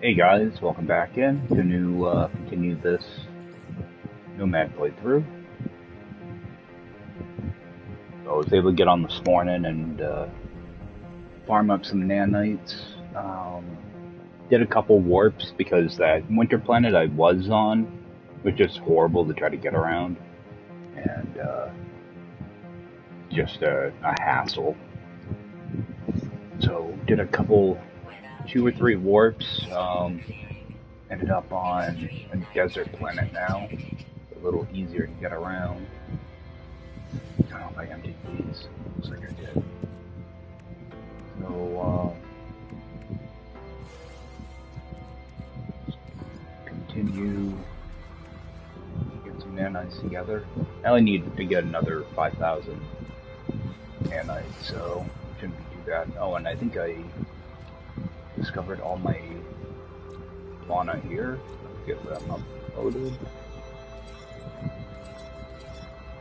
Hey guys, welcome back in to continue this Nomad playthrough. So I was able to get on this morning and farm up some nanites. Did a couple warps because that winter planet I was on was just horrible to try to get around, and just a hassle. So did a couple, 2 or 3 warps. Ended up on a desert planet now, a little easier to get around. I don't know if I emptied these. Looks like I did. So, continue, get some nanites together. I only need to get another 5,000 nanites, so shouldn't be too bad. Oh, and I think I discovered all my fauna here. Let's get them uploaded.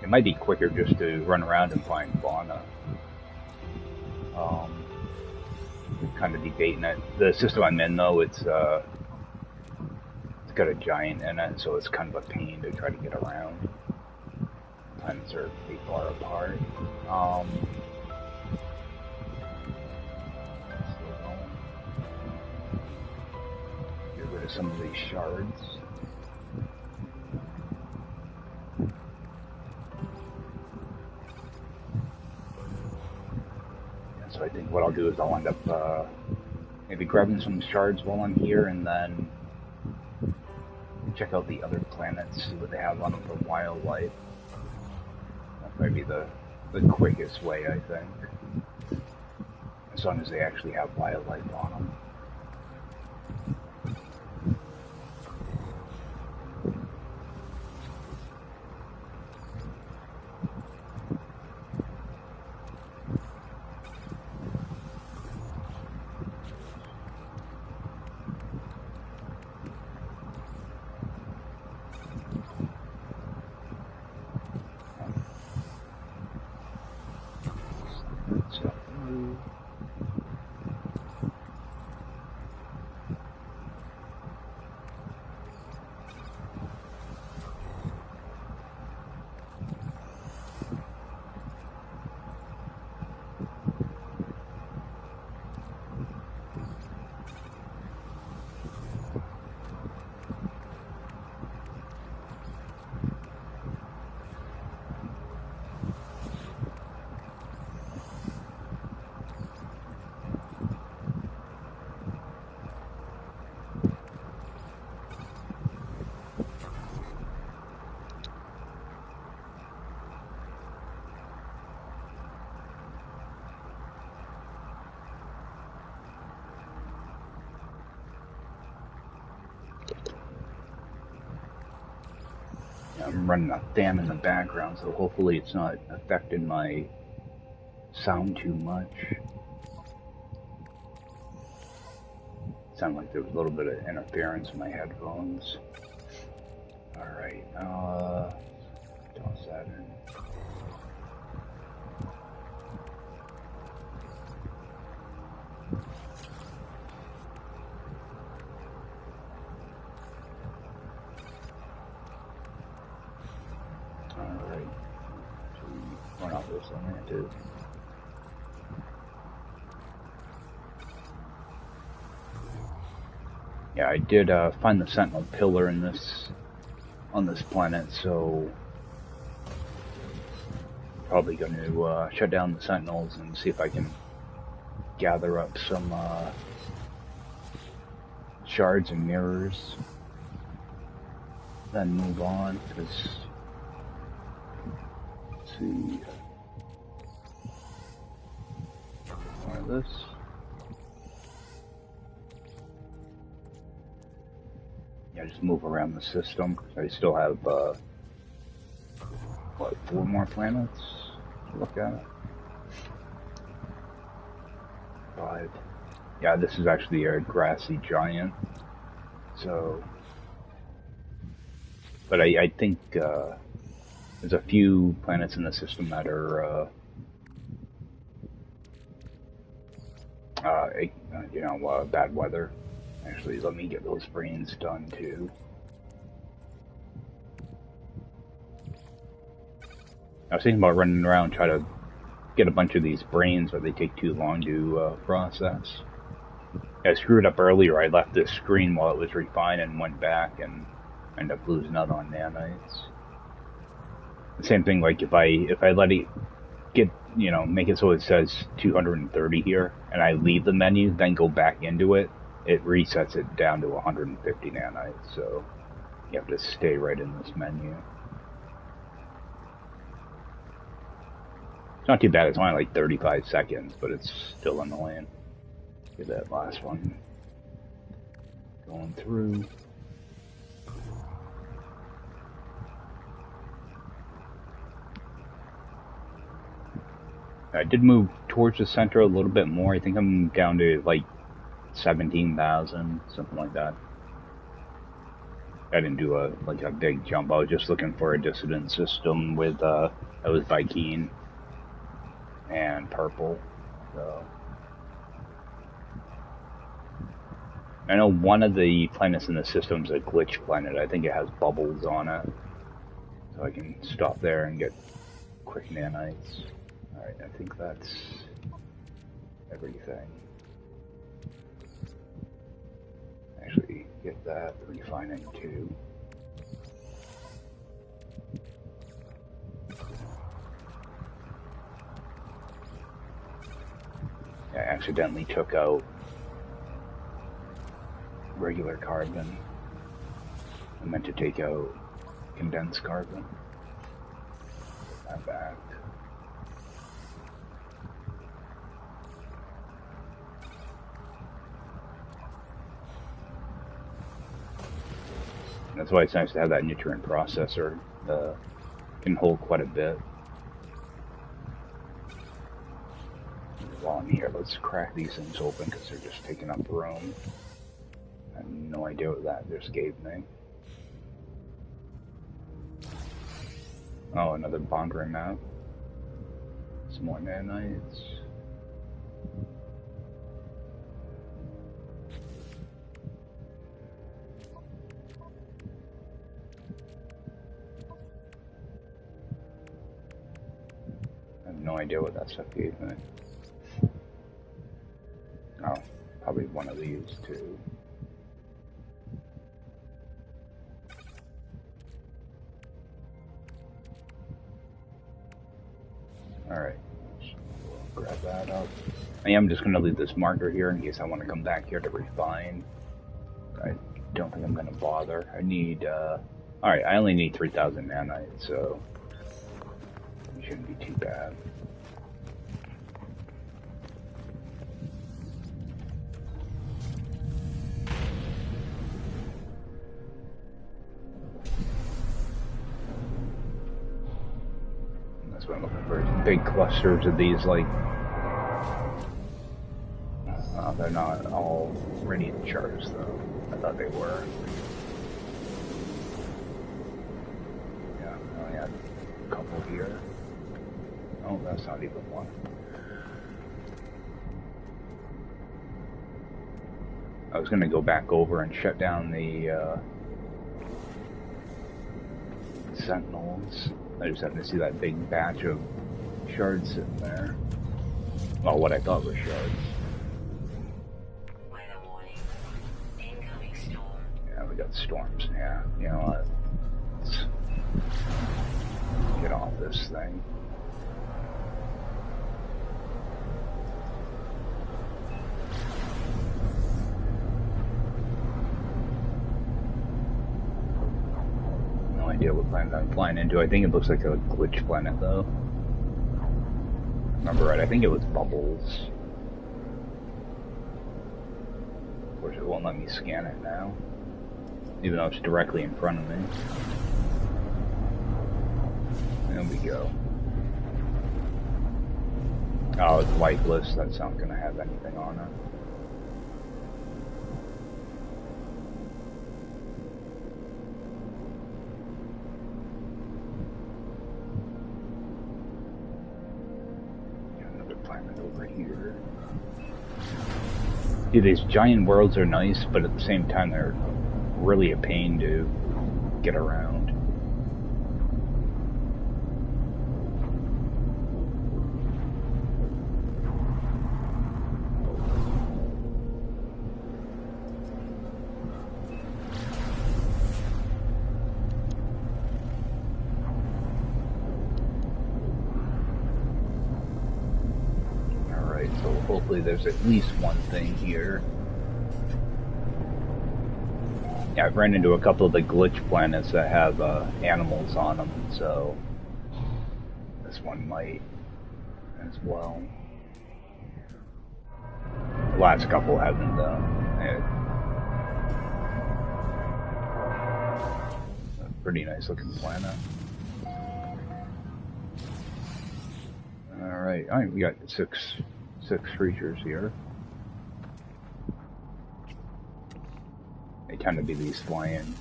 It might be quicker just to run around and find fauna. Kind of debating it. The system I'm in, though, it's got a giant in it, so it's kind of a pain to try to get around. Planets are pretty far apart. Get rid of some of these shards. So I think what I'll do is I'll end up maybe grabbing some shards while I'm here, and then check out the other planets, see what they have on them for wildlife. That might be the quickest way, I think. As long as they actually have wildlife on them. I'm running a fan in the background, so hopefully it's not affecting my sound too much. Sound like there was a little bit of interference in my headphones. Alright, toss that in. Alright, run out this on there too. Yeah, I did find the Sentinel pillar in on this planet, so probably going to shut down the Sentinels and see if I can gather up some shards and mirrors, then move on. Because let's see, more of this. Yeah, just move around the system. I still have what, 4 more planets to look at? 5. Yeah, this is actually a grassy giant. So, but I think there's a few planets in the system that are bad weather. Actually, let me get those brains done too. I was thinking about running around try to get a bunch of these brains, but they take too long to process. I screwed up earlier. I left this screen while it was refined and went back and ended up losing out on nanites. The same thing, like if I let it get, make it so it says 230 here, and I leave the menu, then go back into it, it resets it down to 150 nanites, so you have to stay right in this menu. It's not too bad, it's only like 35 seconds, but it's still annoying. Get that last one going through. I did move towards the center a little bit more. I think I'm down to like 17,000, something like that. I didn't do a big jump. I was just looking for a dissident system with that was Viking and purple. So I know one of the planets in the system is a glitch planet. I think it has bubbles on it, so I can stop there and get quick nanites. Alright, I think that's everything. Actually, get that refining too. I accidentally took out regular carbon. I meant to take out condensed carbon. Put that back. That's why it's nice to have that nutrient processor. Can hold quite a bit. While I'm here, let's crack these things open because they're just taking up room. I have no idea what that just gave me. Oh, another boundary map. Some more nanites. I have no idea what that stuff gave me. Oh, probably one of these too. Alright, grab that up. I am just going to leave this marker here in case I want to come back here to refine. I don't think I'm going to bother. I need, alright, I only need 3,000 nanites, so it shouldn't be too bad. That's what I'm looking for. Big clusters of these, like, they're not all radiant shards, though. I thought they were. Yeah, I only had a couple here. Oh, that's not even one. I was going to go back over and shut down the sentinels. I just happened to see that big batch of shards sitting there. Well, what I thought were shards. Weather warning. Incoming storm. Yeah, we got storms. Yeah, you know what? Let's get off this thing. No idea what planet I'm flying into. I think it looks like a glitch planet, though. Remember right, I think it was bubbles. Of course, it won't let me scan it now, even though it's directly in front of me. There we go. Oh, it's lightless. That's not going to have anything on it. Got another planet over here. Yeah, these giant worlds are nice, but at the same time they're really a pain to get around. Alright, so hopefully there's at least one thing here. Yeah, I've ran into a couple of the glitch planets that have animals on them, so this one might as well. The last couple haven't, though. A pretty nice looking planet. Alright, we got six creatures here. They tend to be these flying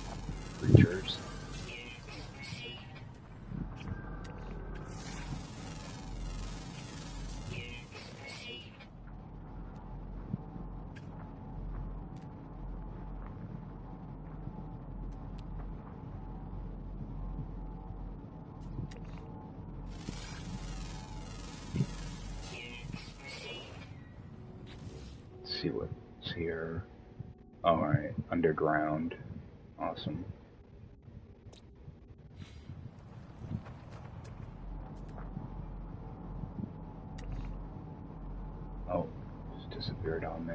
creatures. Let's see what's here. Alright, underground. Awesome. Oh, just disappeared on me.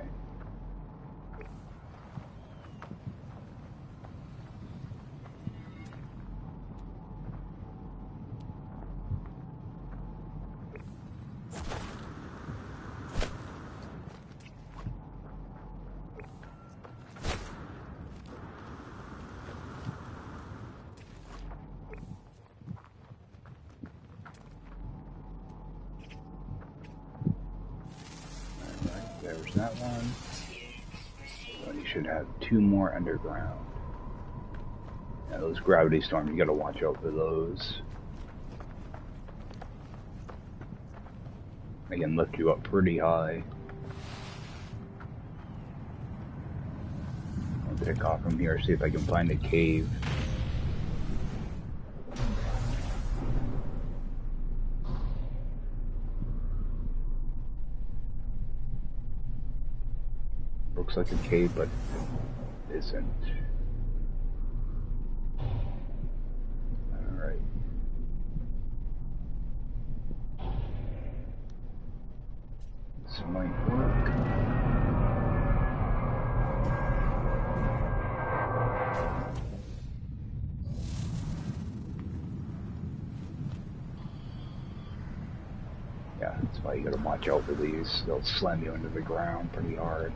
There's that one. So you should have two more underground. Yeah, those gravity storms, you gotta watch out for those. They can lift you up pretty high. I'll pick off from here, see if I can find a cave. Looks like a cave, but it isn't. Alright. This might work. Yeah, that's why you gotta watch out for these. They'll slam you into the ground pretty hard.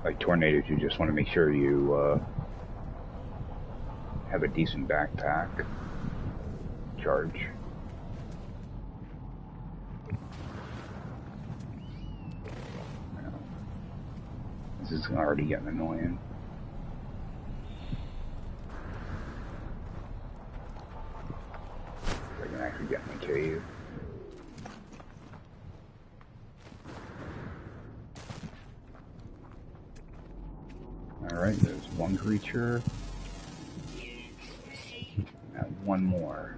Like tornadoes, you just want to make sure you have a decent backpack charge. This is already getting annoying. If I can actually get in the cave. Alright, there's one creature. And one more.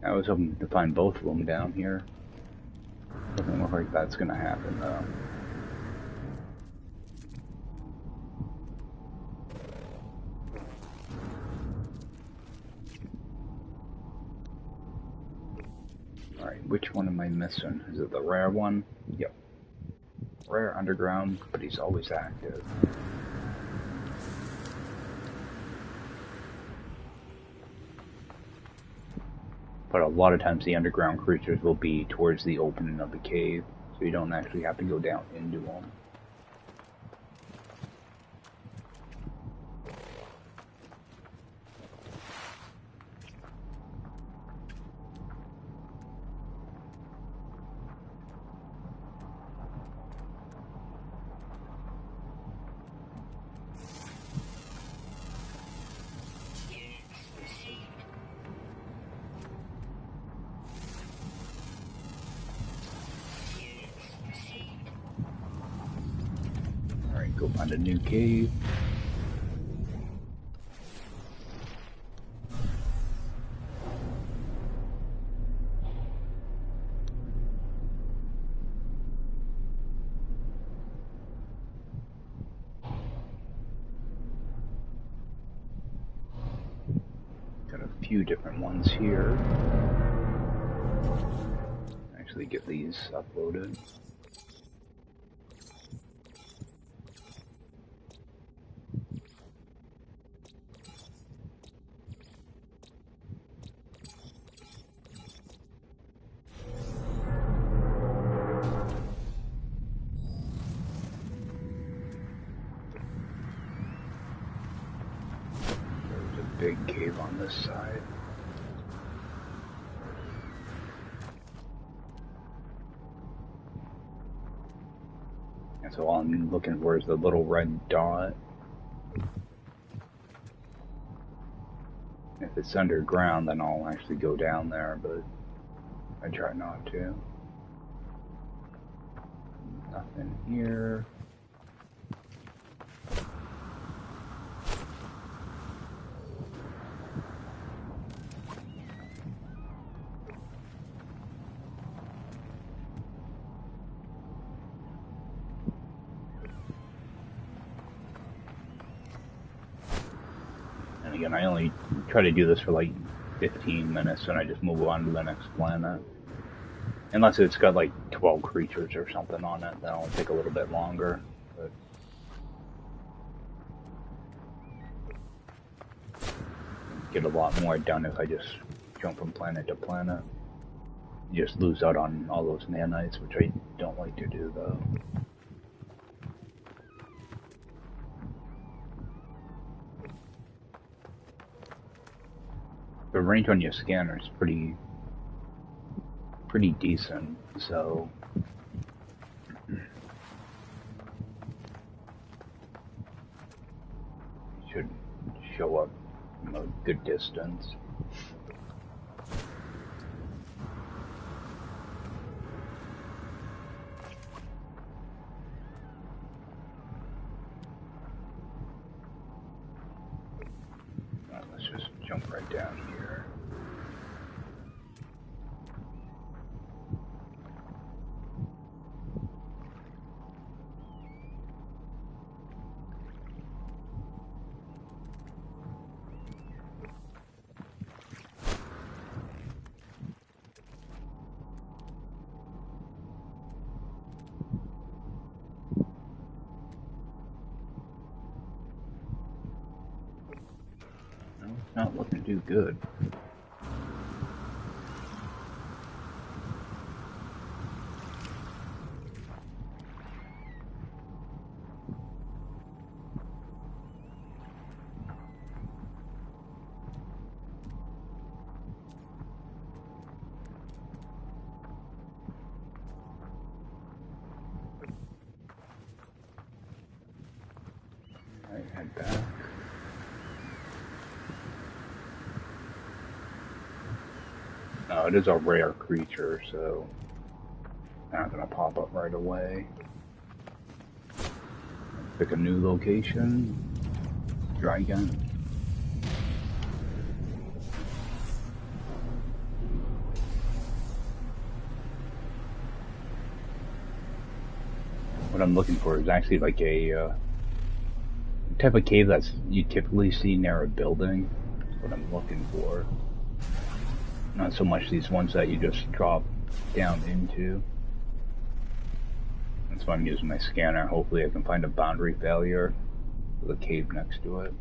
I was hoping to find both of them down here. Doesn't look like that's gonna happen though. Alright, which one am I missing? Is it the rare one? Yep. Rare underground, but he's always active. But a lot of times the underground creatures will be towards the opening of the cave, so you don't actually have to go down into them. Go find a new cave. Got a few different ones here. Actually get these uploaded. Big cave on this side. And so all I'm looking for is the little red dot. If it's underground, then I'll actually go down there, but I try not to. Nothing here. And again, I only try to do this for like 15 minutes and I just move on to the next planet. Unless it's got like 12 creatures or something on it, then it'll take a little bit longer. But get a lot more done if I just jump from planet to planet. You just lose out on all those nanites, which I don't like to do though. The range on your scanner is pretty decent, so it should show up from a good distance. Right, let's just jump right down here. Not looking too good. Alright, head back. No, it is a rare creature, so not gonna pop up right away. Pick a new location. Try again. What I'm looking for is actually like a type of cave that's you typically see near a building. That's what I'm looking for. Not so much these ones that you just drop down into. That's why I'm using my scanner. Hopefully I can find a boundary failure with a cave next to it.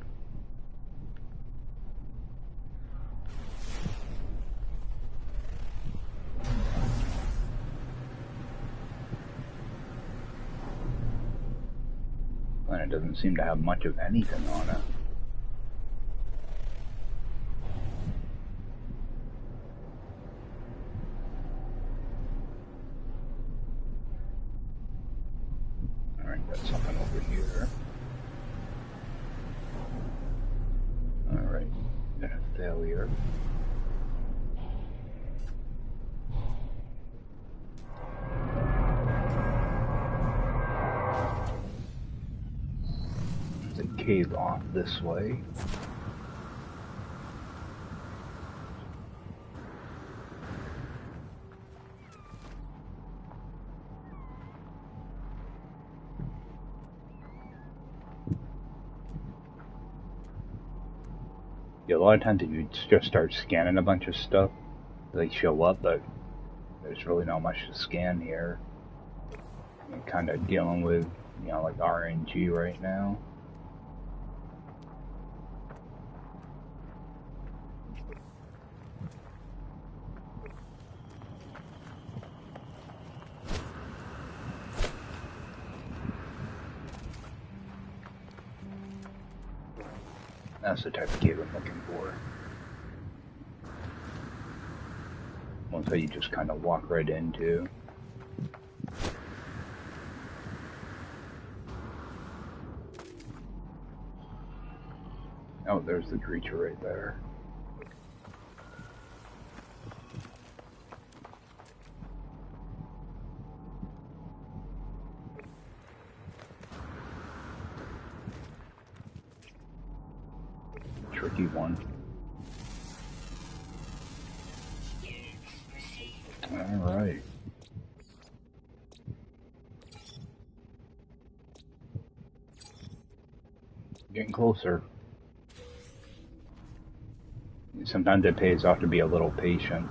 And it doesn't seem to have much of anything on it. Alright, got something over here. Alright, got a failure. There's a cave off this way. Yeah, a lot of times if you just start scanning a bunch of stuff, they show up, but there's really not much to scan here. You're kind of dealing with, you know, like RNG right now. That's the type of cave I'm looking for. One that you just kind of walk right into. Oh, there's the creature right there. Tricky one. Alright. Getting closer. Sometimes it pays off to be a little patient.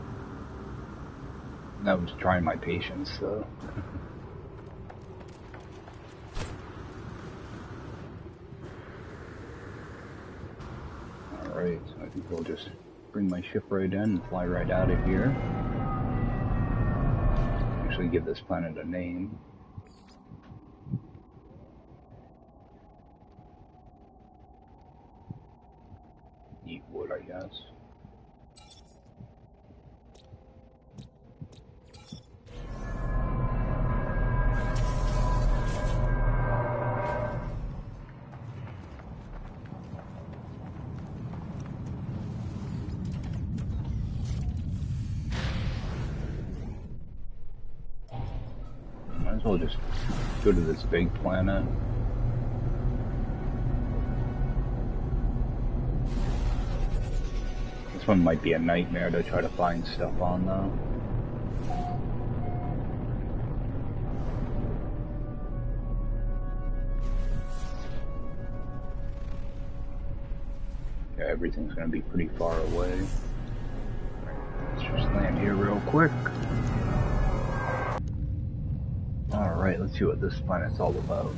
I was trying my patience though. Alright, so I think we'll just bring my ship right in and fly right out of here. Actually give this planet a name. Eat wood, I guess. Might as well just go to this big planet. This one might be a nightmare to try to find stuff on though. Yeah, everything's gonna be pretty far away. Let's just land here real quick. Alright, let's see what this planet's all about.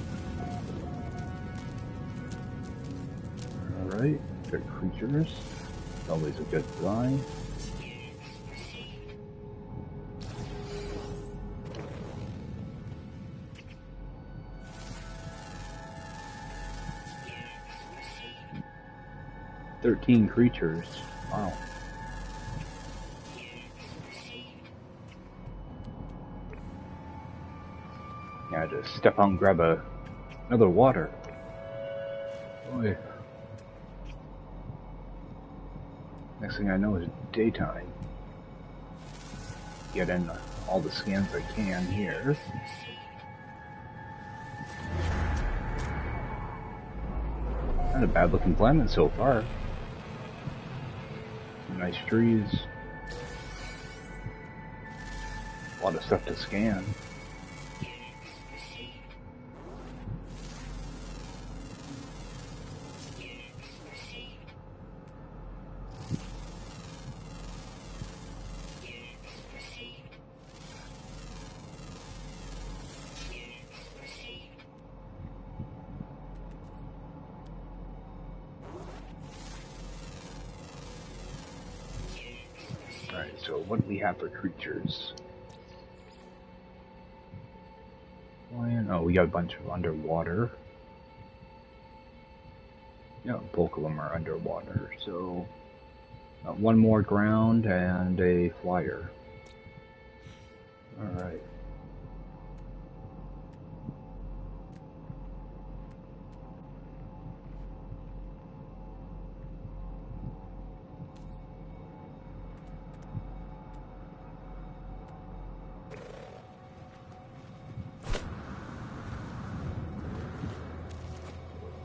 Alright, good creatures. Always a good sign. "13 creatures. Wow. Yeah, just step out and grab another water. Boy. Next thing I know is daytime. Get in all the scans I can here. Not a bad looking planet so far. Some nice trees. A lot of stuff to scan. what do we have for creatures? Lion. Oh, we got a bunch of underwater. Yeah, bulk of them are underwater. So one more ground and a flyer. All right.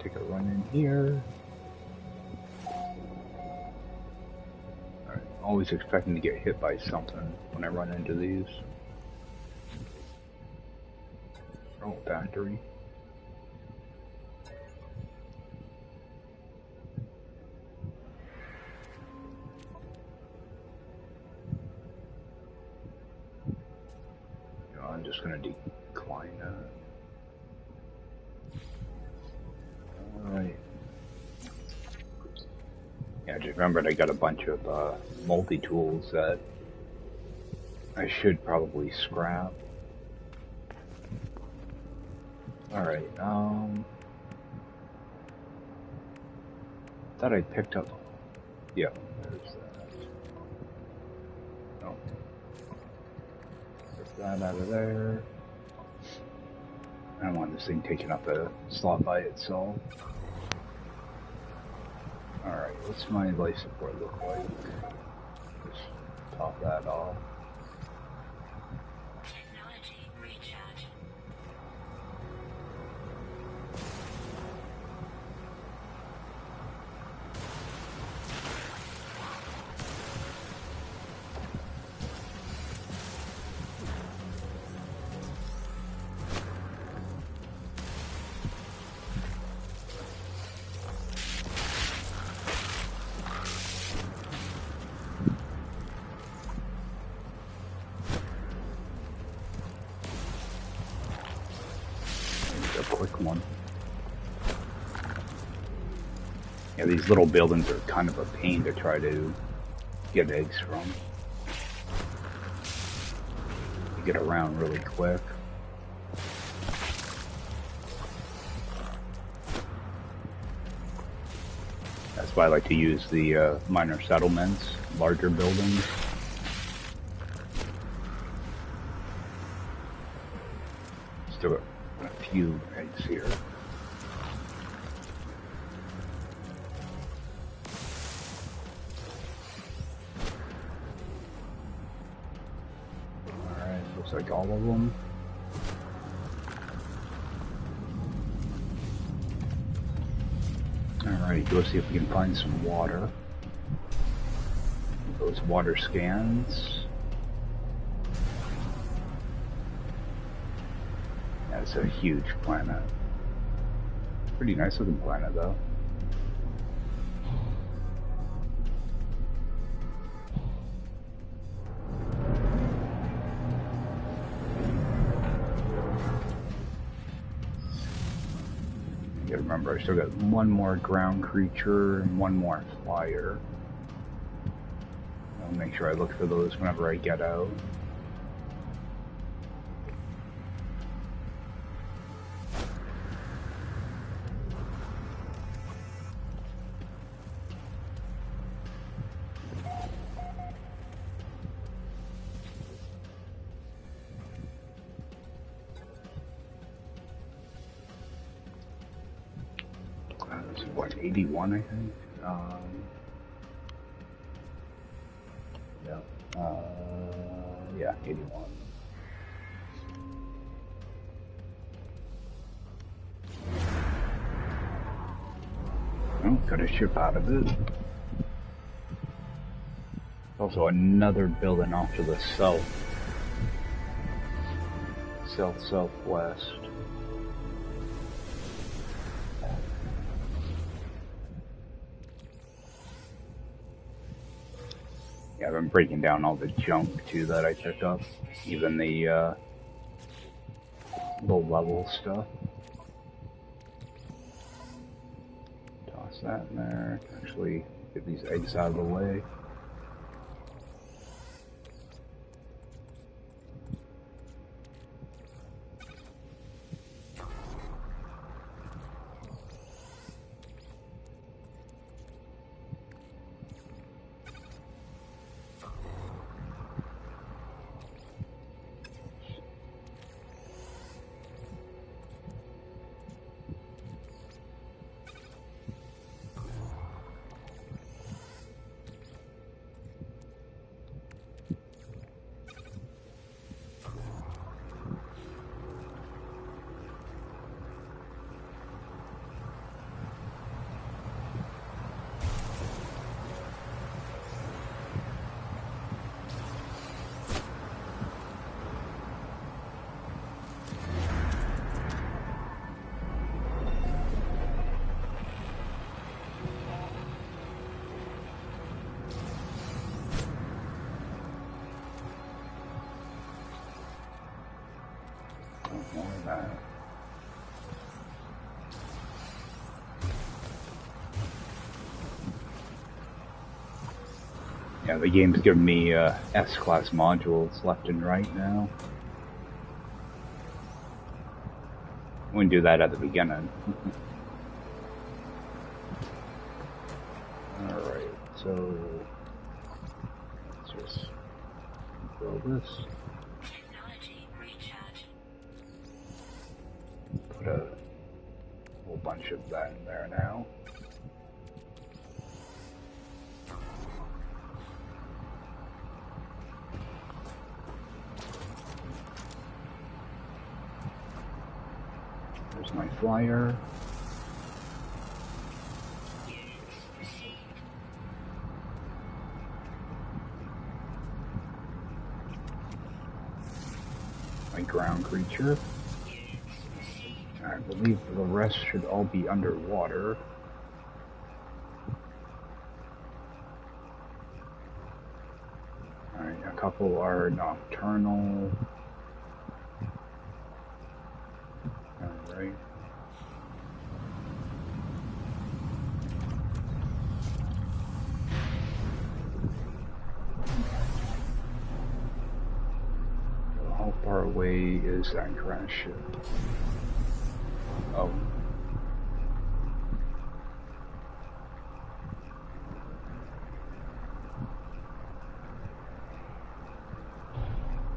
Take a run in here. Alright, always expecting to get hit by something when I run into these. Oh, factory. No, I'm just gonna decline that. Alright. Yeah, I just remembered I got a bunch of multi-tools that I should probably scrap. Alright, thought I picked up. Yeah, there's that. Oh. Get that out of there. I don't want this thing taking up a slot by itself. Alright, what's my life support look like? Just top that off. Technology recharge. A quick one. Yeah, these little buildings are kind of a pain to try to get eggs from. You get around really quick. That's why I like to use the minor settlements, larger buildings. Still got a few eggs here. Alright, looks like all of them. Alright, go see if we can find some water. Those water scans. That's a huge planet. Pretty nice looking planet though. You gotta remember, I still got one more ground creature and one more flyer. I'll make sure I look for those whenever I get out. This is what, 81, I think? Yeah, 81. Oh, got a ship out of it. Also another building off to the south. South-southwest. Yeah, I've been breaking down all the junk too that I picked up. Even the low level stuff. Toss that in there. Actually, get these eggs out of the way. Oh, more of that. Yeah, the game's giving me S-class modules left and right now. Wouldn't do that at the beginning. Alright, so let's just build this. Technology recharging. Put a whole bunch of that in there now. There's my flyer. My ground creature. I believe the rest should all be underwater. Alright, a couple are nocturnal. Alright. How far away is that crash ship? Oh.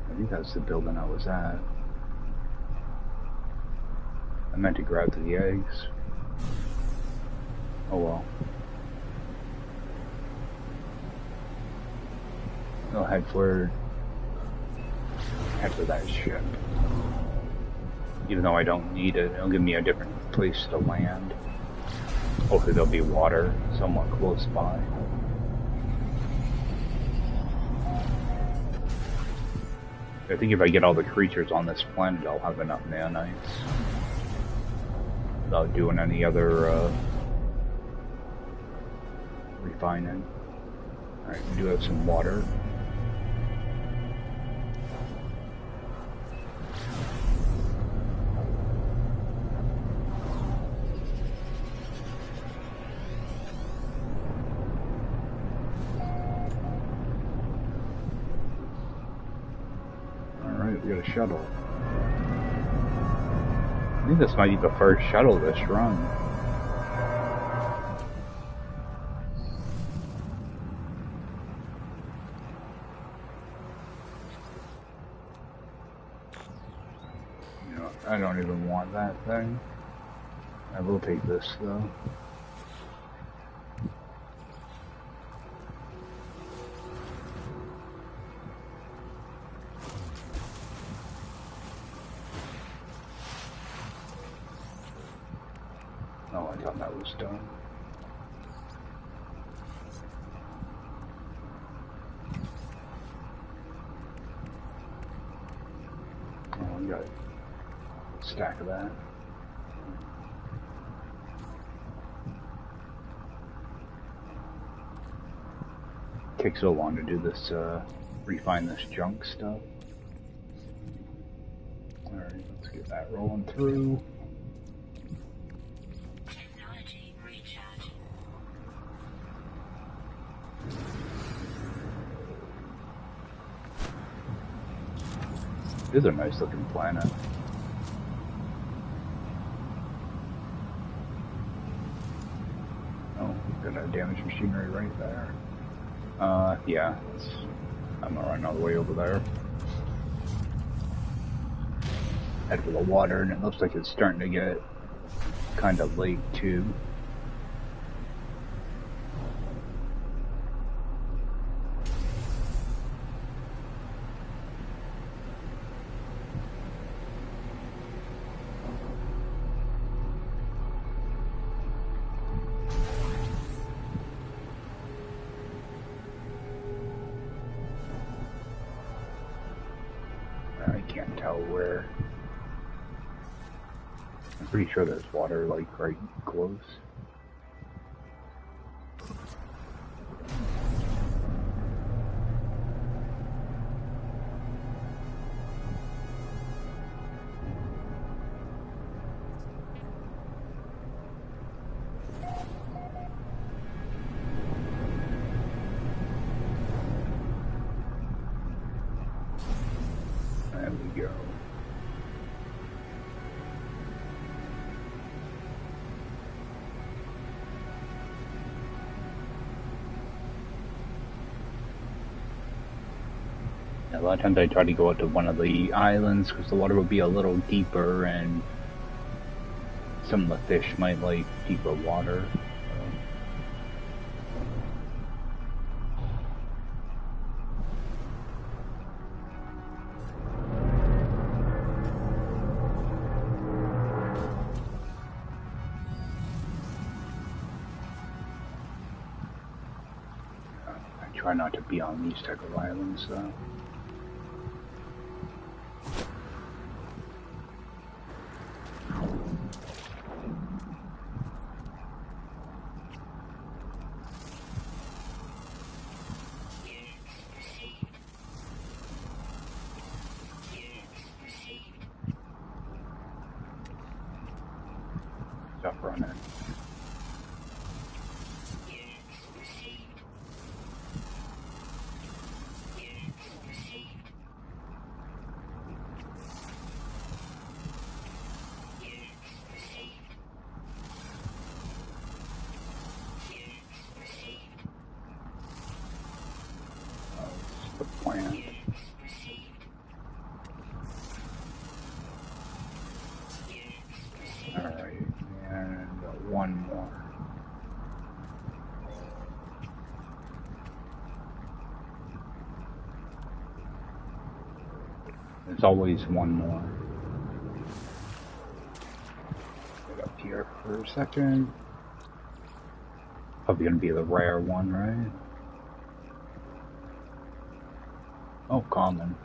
I think that's the building I was at. I meant to grab the eggs. Oh well. I'll head for that ship. Even though I don't need it, it'll give me a different place to land. Hopefully there'll be water somewhat close by. I think if I get all the creatures on this planet, I'll have enough nanites. Without doing any other refining. Alright, we do have some water. We got a shuttle. I think this might be the first shuttle this run. You know, I don't even want that thing. I will take this though. That was done. Oh, we got a stack of that. Takes so long to do this, refine this junk stuff. Alright, let's get that rolling through. This is a nice looking planet. Oh, got a damaged machinery right there. Yeah, I'm gonna run all the way over there. Head for the water, and it looks like it's starting to get kind of late too. Pretty sure there's water like right close. A lot of times I try to go out to one of the islands because the water will be a little deeper and some of the fish might like deeper water. Try not to be on these type of islands, though. Stop running. There's always one more. Get up here for a second. Probably gonna be the rare one, right? Oh, common.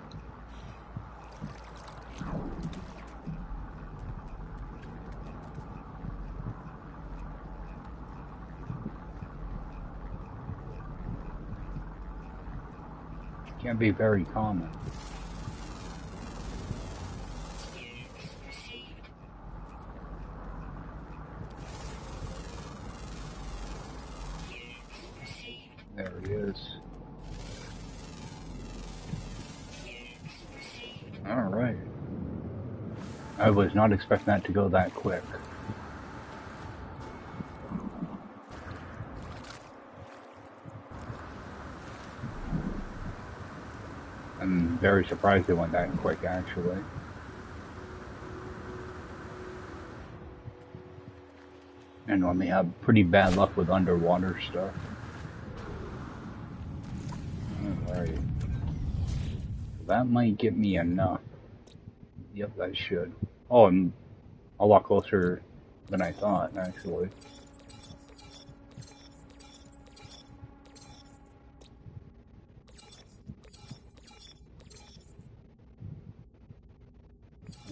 Can't be very common. There he is. Alright. I was not expecting that to go that quick. I'm very surprised it went that quick, actually. I normally have pretty bad luck with underwater stuff. Alright. That might get me enough. Yep, that should. Oh, I'm a lot closer than I thought, actually.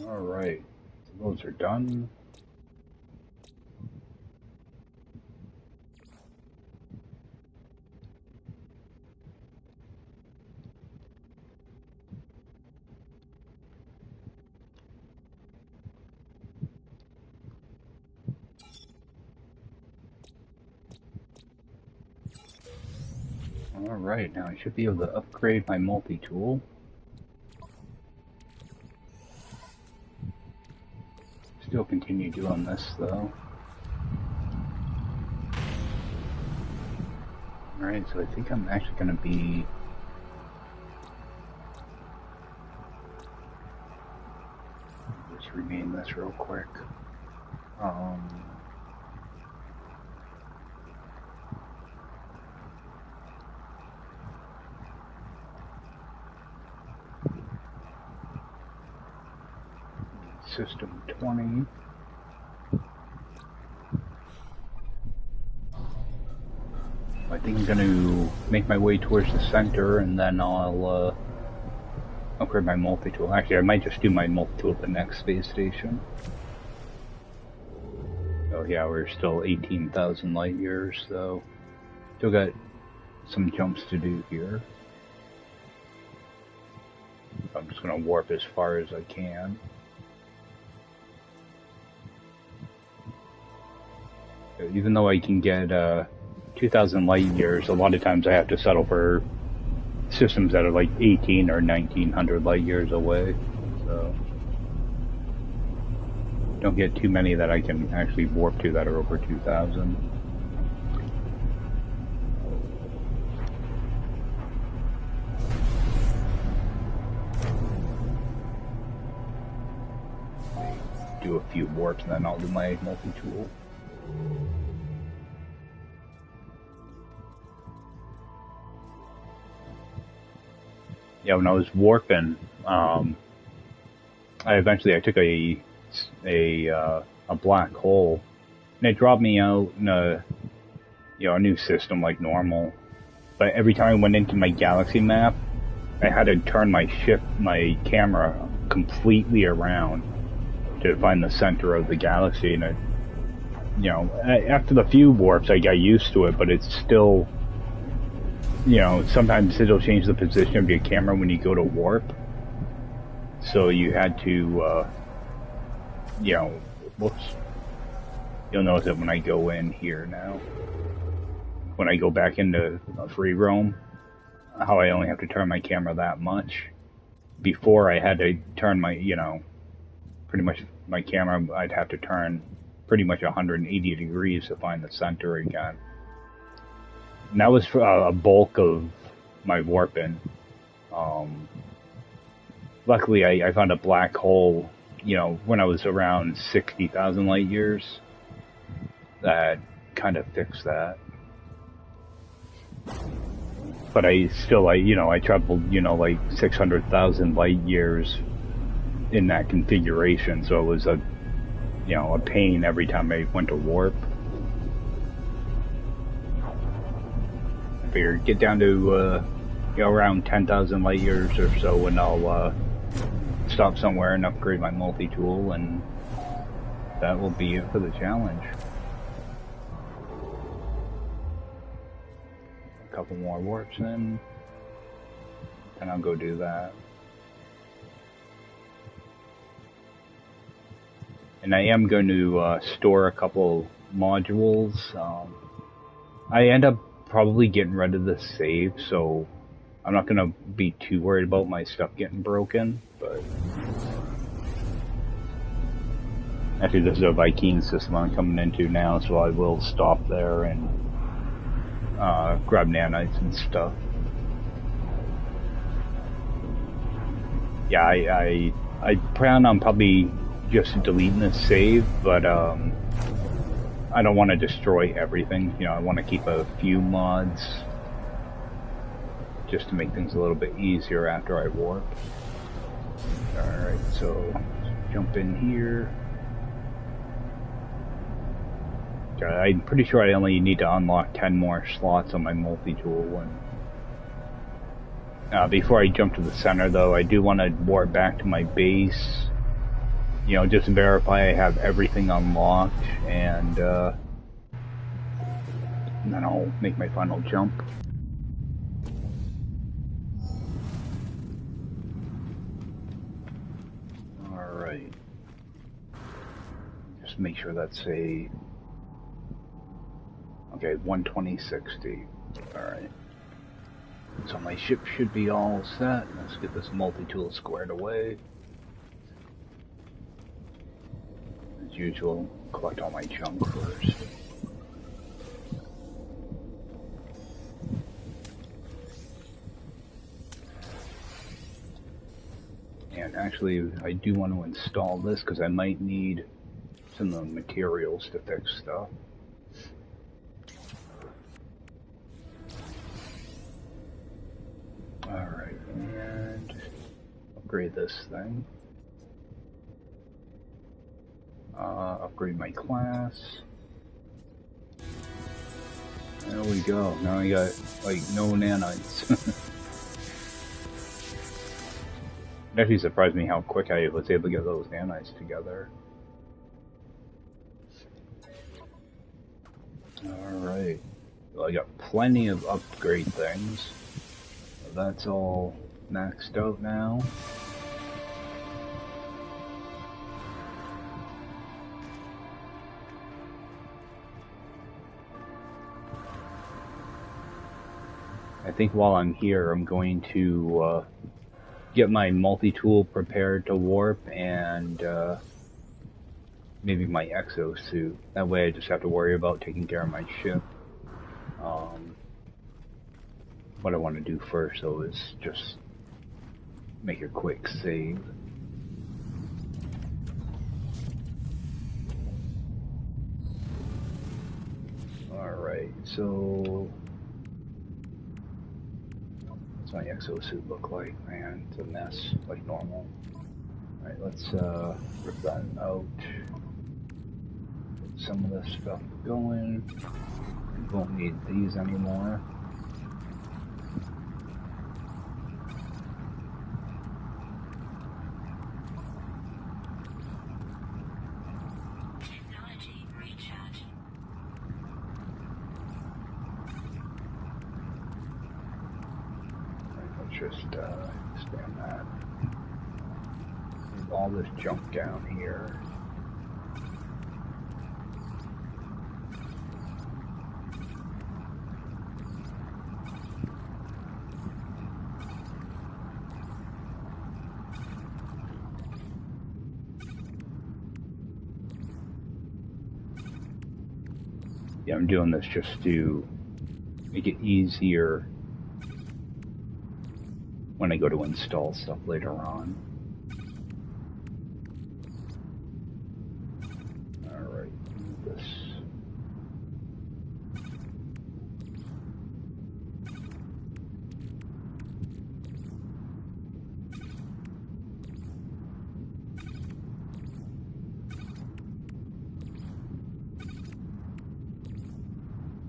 Alright. So those are done. Alright, now I should be able to upgrade my multi-tool. Still continue doing this, though. Alright, so I think I'm actually going to be... Let's rename this real quick. System 20. I think I'm going to make my way towards the center and then I'll upgrade my multi-tool. Actually, I might just do my multi-tool at the next space station. Oh yeah, we're still 18,000 light years, so still got some jumps to do here. I'm just going to warp as far as I can. Even though I can get 2,000 light years, a lot of times I have to settle for systems that are like 18 or 1900 light years away. So don't get too many that I can actually warp to that are over 2,000. do a few warps, and then I'll do my multi-tool. Yeah, when I was warping, I took a black hole, and it dropped me out in a new system like normal. But every time I went into my galaxy map, I had to turn my camera completely around to find the center of the galaxy, and after the few warps, I got used to it, but it's still, sometimes it'll change the position of your camera when you go to warp. So you had to, whoops. You'll notice that when I go in here now, when I go back into free roam, how I only have to turn my camera that much. Before I had to turn my, pretty much my camera, I'd have to turn pretty much 180 degrees to find the center again. And that was a bulk of my warping. Luckily, I found a black hole, when I was around 60,000 light years. That kind of fixed that. But I still, I traveled, like 600,000 light years in that configuration, so it was a pain every time I went to warp. I figured get down to, around 10,000 light years or so, and I'll stop somewhere and upgrade my multi-tool, and that will be it for the challenge. A couple more warps in, and I'll go do that. And I am going to store a couple modules. I end up probably getting rid of the save, so I'm not going to be too worried about my stuff getting broken. But actually, this is a Viking system I'm coming into now, so I will stop there and grab nanites and stuff. Yeah, I plan on probably just deleting this save, but I don't want to destroy everything. I want to keep a few mods just to make things a little bit easier after I warp. Alright, so let's jump in here. I'm pretty sure I only need to unlock 10 more slots on my multi-tool. And before I jump to the center, though, I do want to warp back to my base. Just to verify I have everything unlocked, and then I'll make my final jump. Alright. Just make sure that's a... Okay, 12060. Alright. So my ship should be all set. Let's get this multi-tool squared away. As usual, collect all my junk first. And actually, I do want to install this because I might need some of the materials to fix stuff. Alright, and upgrade this thing. Upgrade my class. There we go. Now I got, like, no nanites. It actually surprised me how quick I was able to get those nanites together. Alright. Well, I got plenty of upgrade things. That's all maxed out now. I think while I'm here, I'm going to get my multi-tool prepared to warp and maybe my exosuit. That way I just have to worry about taking care of my ship. What I want to do first, though, is just make a quick save. Alright, so what's my exosuit look like? Man, it's a mess, like normal. Alright, let's rip that out. Get some of this stuff going. We won't need these anymore. Technology recharging. Let's just expand that. Leave all this junk down here. Yeah, I'm doing this just to make it easier when I go to install stuff later on. Alright, this.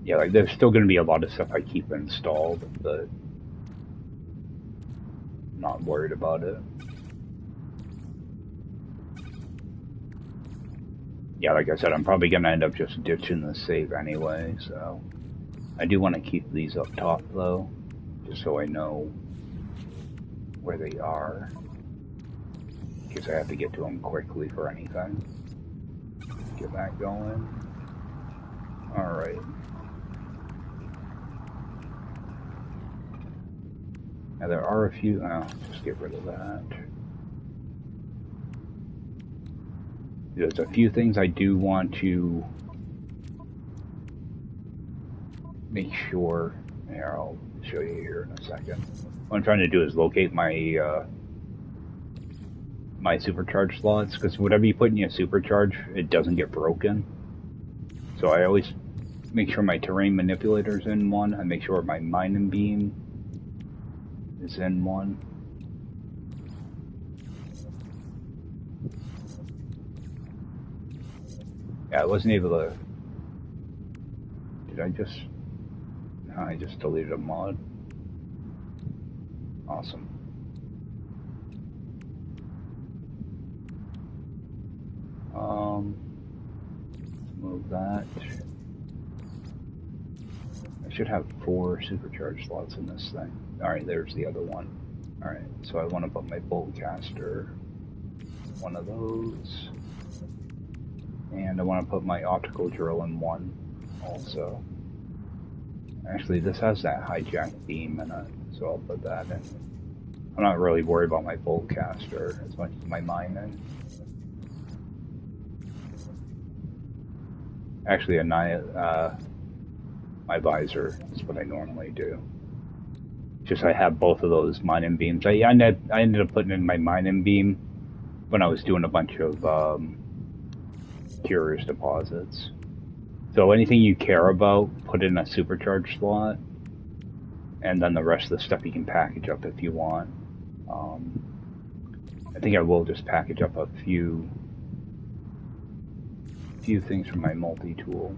Yeah, like there's still going to be a lot of stuff I keep installed, but I'm not worried about it. Yeah, like I said, I'm probably going to end up just ditching the save anyway, so I do want to keep these up top though, just so I know where they are, in case I have to get to them quickly for anything. Get that going. Alright. Now there are a few, just get rid of that. There's a few things I do want to make sure. Here, I'll show you here in a second. What I'm trying to do is locate my my supercharge slots, because whatever you put in your supercharge, it doesn't get broken. So I always make sure my terrain manipulator's in one. I make sure my mining beam is in one. Yeah, I wasn't able to. Did I just? No, I just deleted a mod. Awesome. Let's move that. I should have 4 supercharge slots in this thing. Alright, there's the other one. Alright, so I want to put my bolt caster, one of those. And I want to put my optical drill in one also. Actually, this has that hijack beam in it, so I'll put that in. I'm not really worried about my bolt caster as much as my mining. Actually, my visor is what I normally do. Just I have both of those mining beams. I ended up putting in my mining beam when I was doing a bunch of curious deposits. So anything you care about, put in a supercharge slot, and then the rest of the stuff you can package up if you want. I think I will just package up a few things from my multi-tool.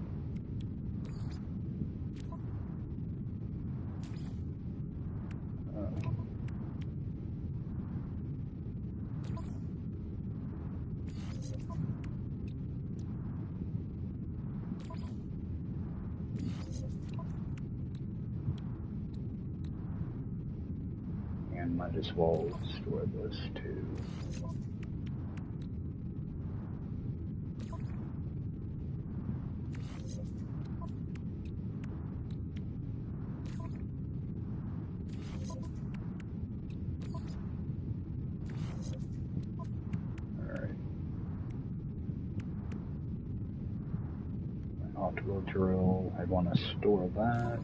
And might as well store this too. Optical drill, I want to store that.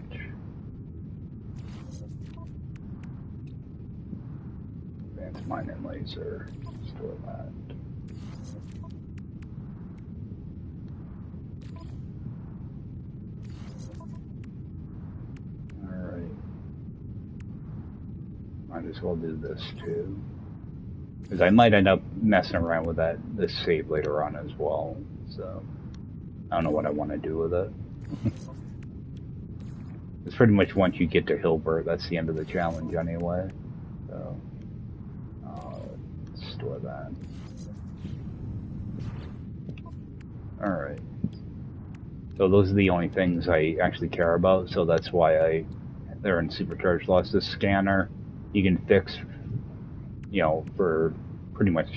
Advanced mining laser, store that. Might as well do this too. Because I might end up messing around with this save later on as well. So I don't know what I want to do with it. It's pretty much once you get to Hilbert, that's the end of the challenge anyway. So I'll store that. Alright. So those are the only things I actually care about, so that's why they're in supercharged loss. This scanner you can fix, you know, for pretty much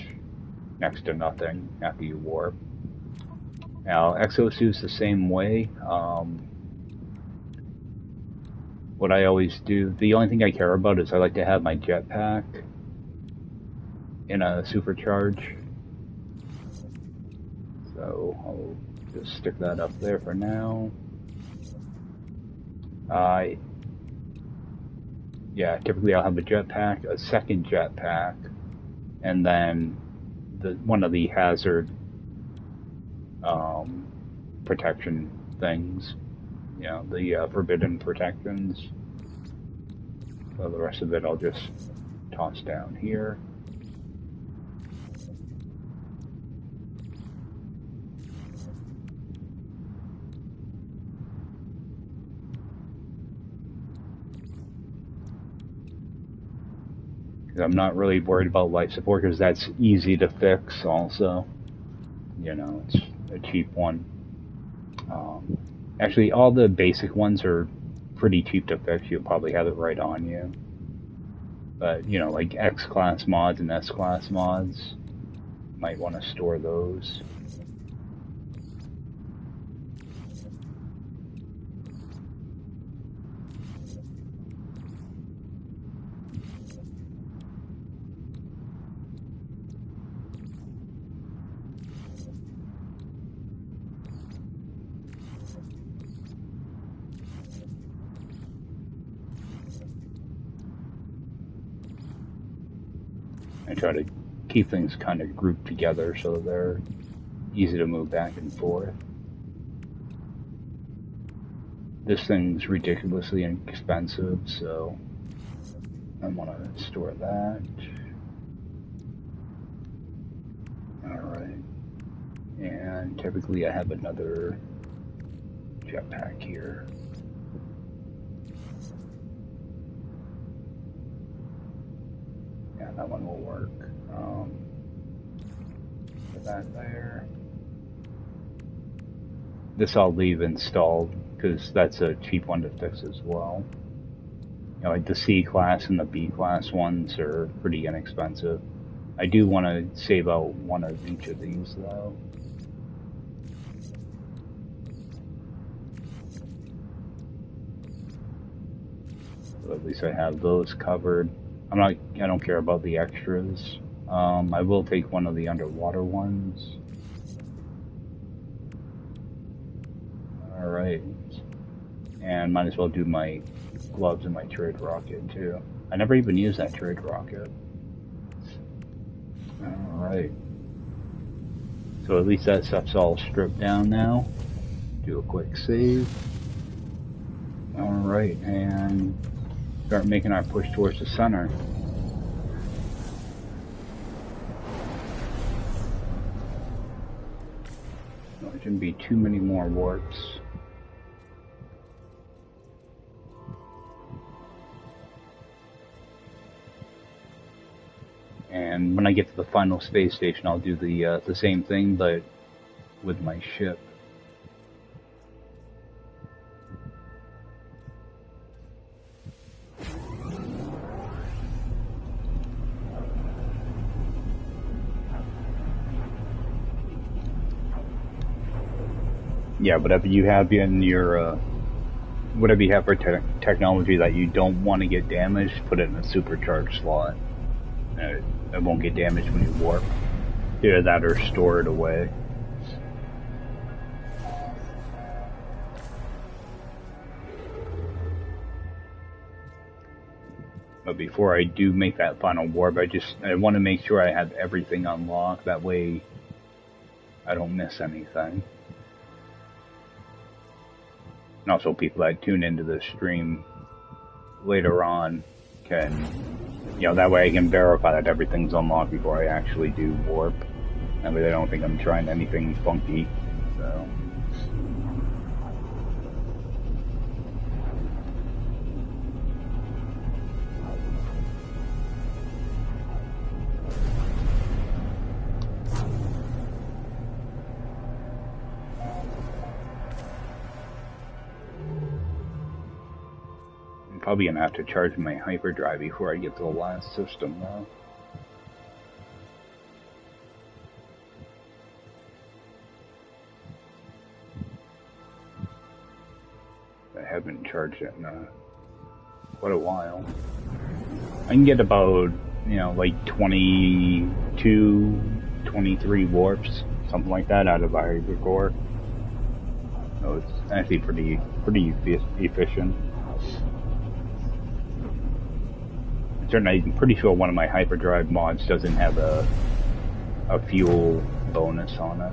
next to nothing after you warp. Now, exosuit's the same way. What I always do, the only thing I care about is I like to have my jetpack in a supercharge. So I'll just stick that up there for now. Yeah, typically I'll have a jetpack, a second jetpack, and then one of the hazard protection things. You know, the forbidden protections. So the rest of it I'll just toss down here. I'm not really worried about life support because that's easy to fix also. You know, it's a cheap one. Actually, all the basic ones are pretty cheap to fix. You'll probably have it right on you. But, you know, like X-Class mods and S-Class mods, you might want to store those. I try to keep things kind of grouped together so they're easy to move back and forth. This thing's ridiculously inexpensive, so I want to store that. Alright. And typically I have another jetpack here. Yeah, that one will work. Put that there. This I'll leave installed because that's a cheap one to fix as well. You know, like the C-Class and the B-Class ones are pretty inexpensive. I do want to save out one of each of these though. So at least I have those covered. I don't care about the extras. I will take one of the underwater ones. Alright. And might as well do my gloves and my trade rocket too. I never even used that trade rocket. Alright. So at least that stuff's all stripped down now. Do a quick save. Alright, and start making our push towards the center. There shouldn't be too many more warps. And when I get to the final space station, I'll do the same thing, but with my ship. Yeah, whatever you have in your, whatever you have for technology that you don't want to get damaged, put it in a supercharged slot. It won't get damaged when you warp. Either that or store it away. But before I do make that final warp, I want to make sure I have everything unlocked. That way I don't miss anything. And also people that tune into the stream later on can You know, that way I can verify that everything's unlocked before I actually do warp. That way they don't think I'm trying anything funky. So. I'm probably gonna have to charge my hyperdrive before I get to the last system though. I haven't charged it in quite a while. I can get about, you know, like 22, 23 warps, something like that, out of the hypercore. So it's actually pretty efficient. I'm pretty sure one of my hyperdrive mods doesn't have a fuel bonus on it.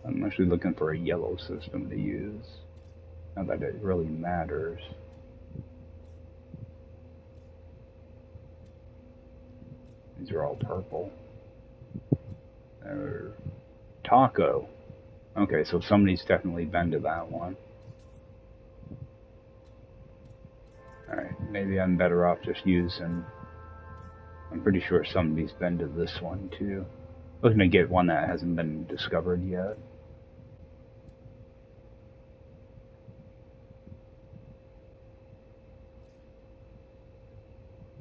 I'm actually looking for a yellow system to use. Not that it really matters. These are all purple. Taco. Okay, so somebody's definitely been to that one. Alright, maybe I'm better off just using... I'm pretty sure somebody's been to this one too. Looking to get one that hasn't been discovered yet.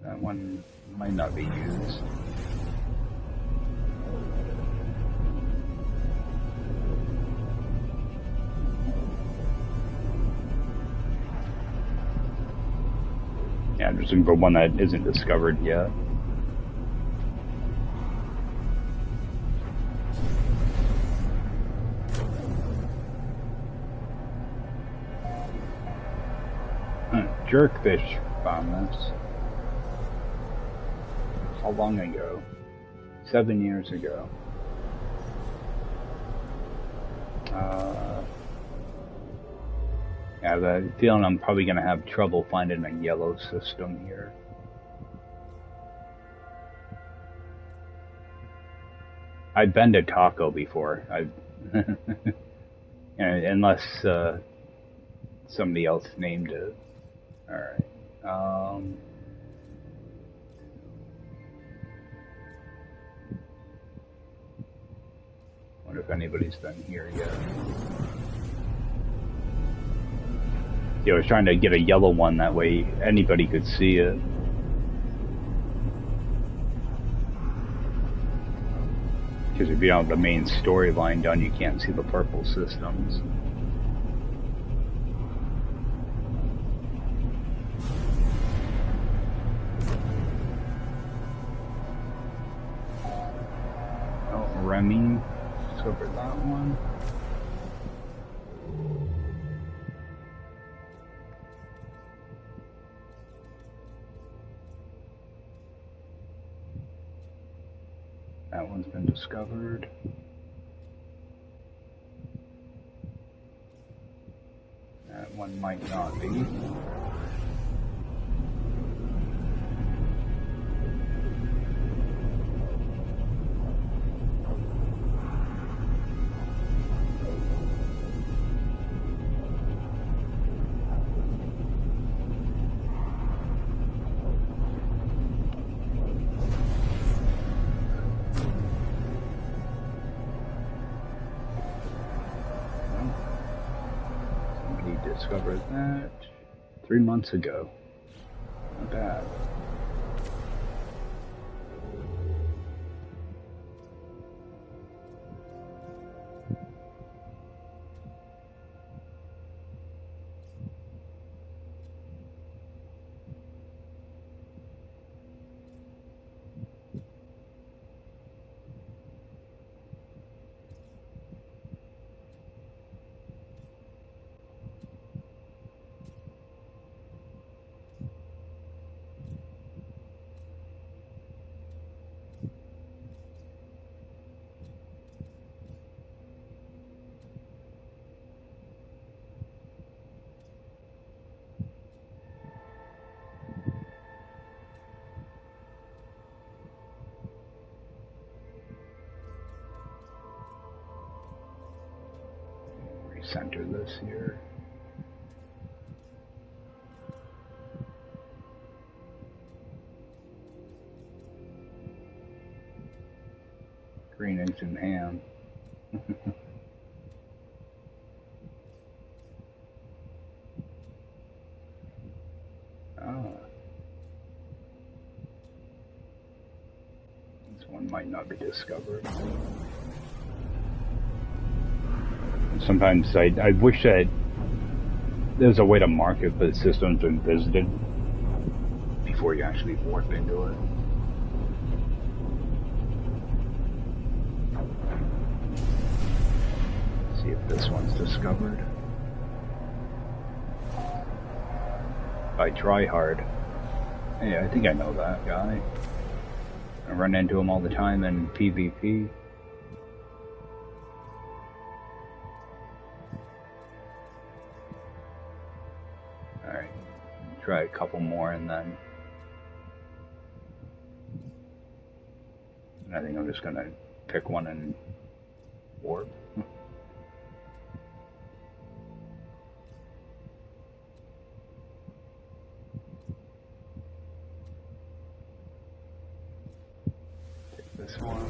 That one might not be used. Yeah, I'm just looking for one that isn't discovered yet. Jerkfish found this. How long ago? 7 years ago. Yeah, the feeling I'm probably going to have trouble finding a yellow system here. I've been to Taco before. Unless somebody else named it. Alright. Wonder if anybody's been here yet. Yeah, I was trying to get a yellow one, that way anybody could see it. Because if you don't have the main storyline done, you can't see the purple systems. Oh, Remy. Discovered that one. That one's been discovered. That one might not be. Discovered that 3 months ago. Not bad. center this here. Green eggs and ham. Ah. This one might not be discovered. Sometimes I wish that there's a way to mark if the system's been visited before you actually warp into it. See if this one's discovered. By Tryhard. Hey, I think I know that guy. I run into him all the time in PvP. Alright, try a couple more and then I think I'm just gonna pick one and warp. Take this one.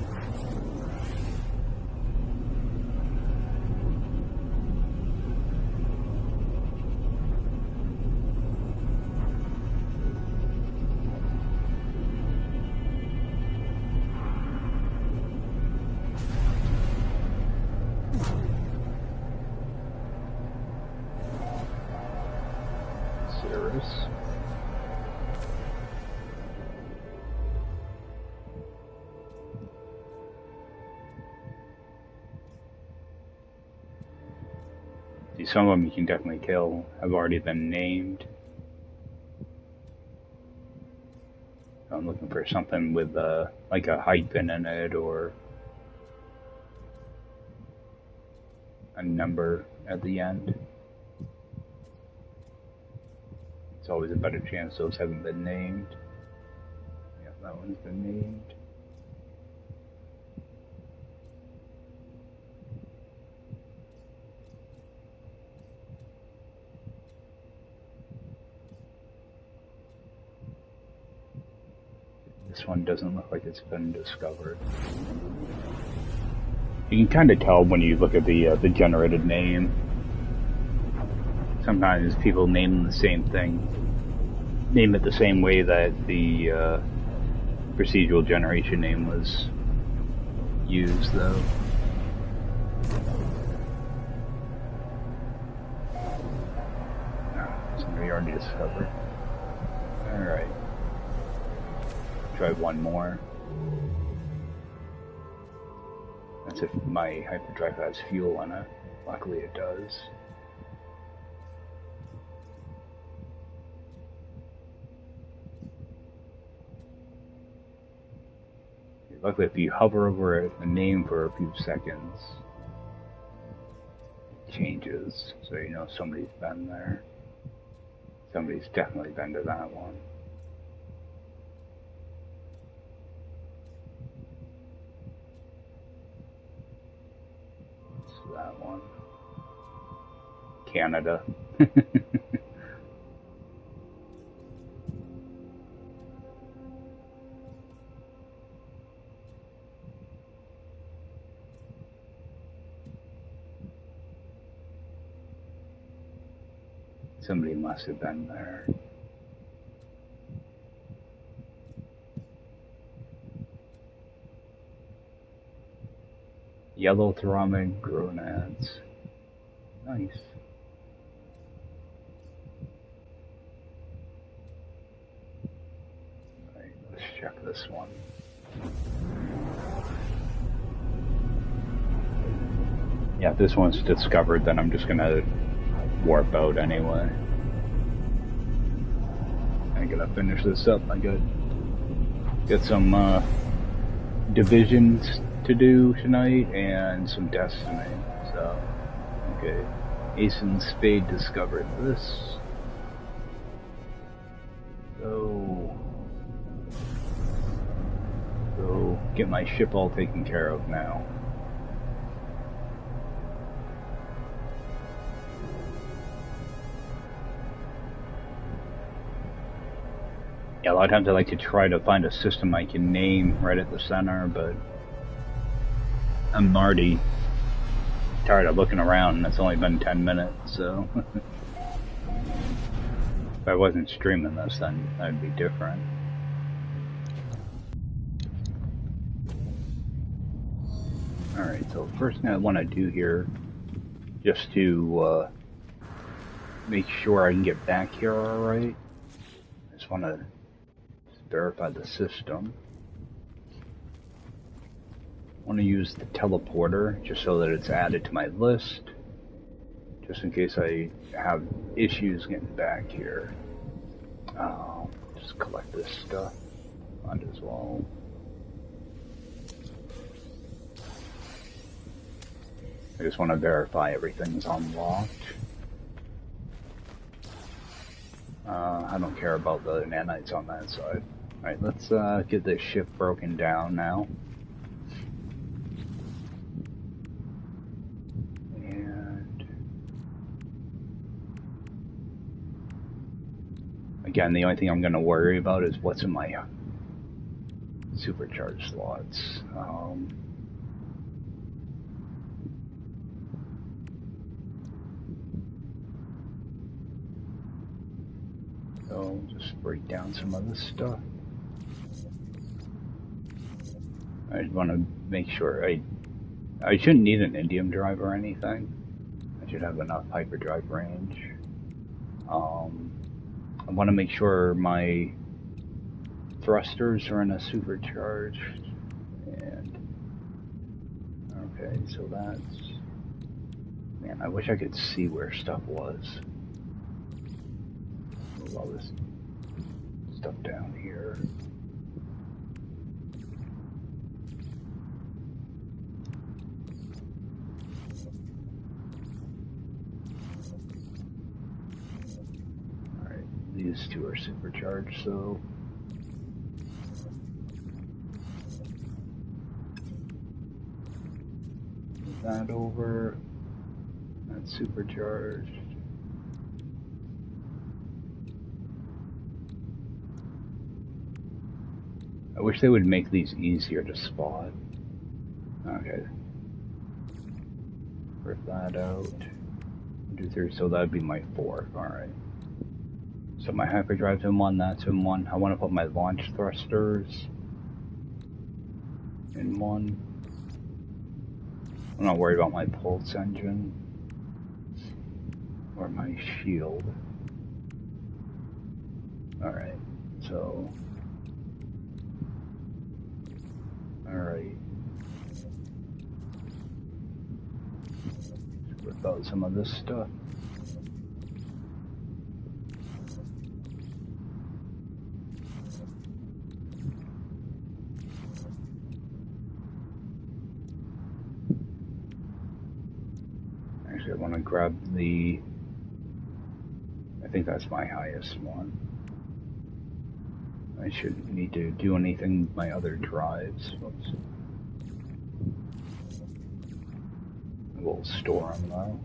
Some of them you can definitely kill, have already been named. I'm looking for something with like a hyphen in it or a number at the end. It's always a better chance those haven't been named. Yeah, that one's been named. This one doesn't look like it's been discovered. You can kind of tell when you look at the generated name. Sometimes people name the same thing, name it the same way that the procedural generation name was used, though. No, somebody already discovered. All right. Try one more. That's if my hyperdrive has fuel on it. Luckily it does. Luckily if you hover over a name for a few seconds, it changes. So you know somebody's been there. Somebody's definitely been to that one. That one. Canada. Somebody must have been there. Yellow Thermic Gonads. Nice. Alright, let's check this one. Yeah, if this one's discovered, then I'm just gonna warp out anyway. I gotta finish this up. I got some divisions to do tonight and some Destiny. So, okay. Ace and Spade discovered this. So, go get my ship all taken care of now. Yeah, a lot of times I like to try to find a system I can name right at the center, but I'm already tired of looking around and it's only been 10 minutes, so if I wasn't streaming this, then that'd be different. Alright, so first thing I want to do here, just to make sure I can get back here alright, I just want to verify the system. I want to use the teleporter just so that it's added to my list, just in case I have issues getting back here. Just collect this stuff. Might as well. I just want to verify everything's unlocked. I don't care about the nanites on that side. Alright, let's get this ship broken down now. And again, the only thing I'm going to worry about is what's in my supercharged slots. So just break down some of this stuff. I want to make sure I shouldn't need an indium drive or anything. I should have enough hyperdrive range. I want to make sure my thrusters are in a supercharged. And okay, so that's, man, I wish I could see where stuff was. Move all this stuff down here. Alright, these two are supercharged, so move that over. That's supercharged. I wish they would make these easier to spot. Okay. Rip that out. 2, 3, so that'd be my 4. Alright. So my hyperdrive's in 1, that's in 1. I want to put my launch thrusters in 1. I'm not worried about my pulse engine or my shield. Alright, so alright. Rip out some of this stuff. Actually, I want to grab the, I think that's my highest one. I shouldn't need to do anything with my other drives. Oops. We'll store them though.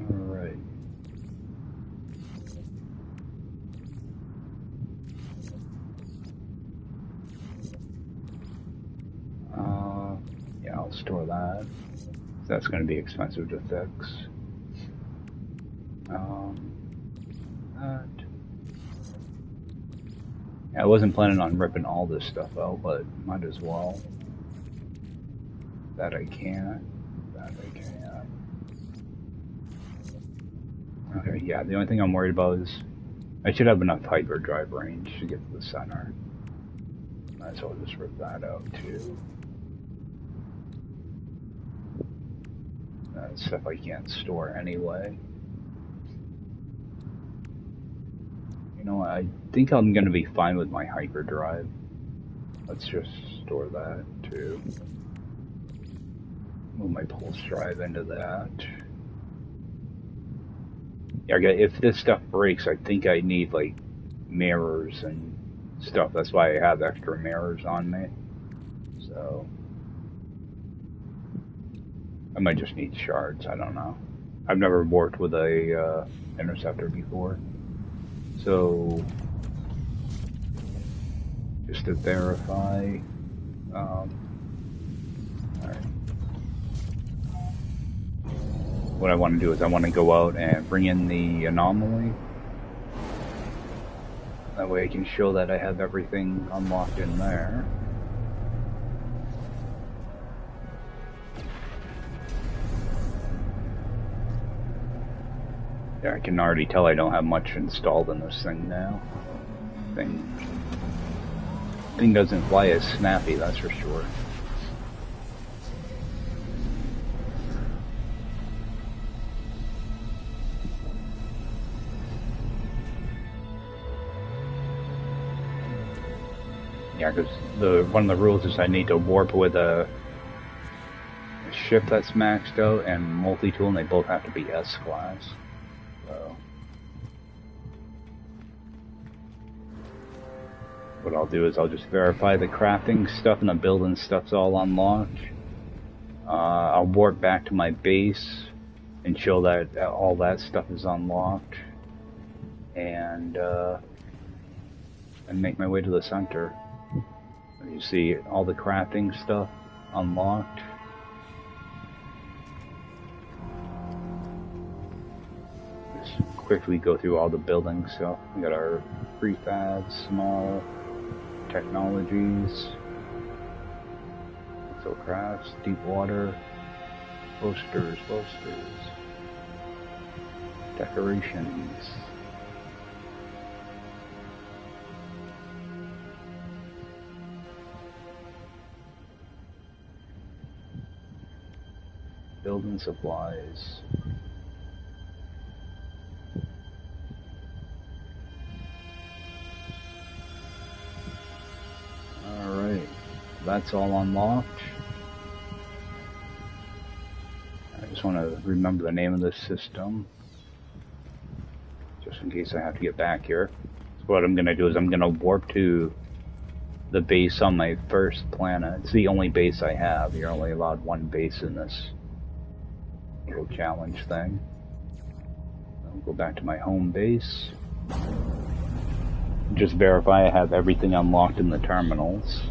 Alright. Yeah, I'll store that. That's going to be expensive to fix. That. Yeah, I wasn't planning on ripping all this stuff out, but might as well. That I can't. That I can't. Okay, yeah, the only thing I'm worried about is I should have enough hyperdrive range to get to the center. Might as well just rip that out too. That's stuff I can't store anyway. You know what, I think I'm going to be fine with my hyperdrive. Let's just store that too. Move my pulse drive into that. Yeah, if this stuff breaks, I think I need like mirrors and stuff. That's why I have extra mirrors on me. So So I might just need shards, I don't know. I've never worked with a interceptor before. So just to verify, alright. What I want to do is I want to go out and bring in the anomaly. That way I can show that I have everything unlocked in there. Yeah, I can already tell I don't have much installed in this thing now. Thing doesn't fly as snappy, that's for sure. Yeah, because one of the rules is I need to warp with a ship that's maxed out and multi-tool, and they both have to be S-class. So what I'll do is I'll just verify the crafting stuff and the building stuff's all unlocked. I'll warp back to my base and show that all that stuff is unlocked, and make my way to the center. You see all the crafting stuff unlocked. Just quickly go through all the building stuff. We got our prefabs, small technologies, crafts, deep water, posters, decorations. Building supplies. Alright, that's all unlocked. I just want to remember the name of this system, just in case I have to get back here. So what I'm going to do is I'm going to warp to the base on my first planet. It's the only base I have. You're only allowed one base in this little challenge thing. I'll go back to my home base. Just verify I have everything unlocked in the terminals.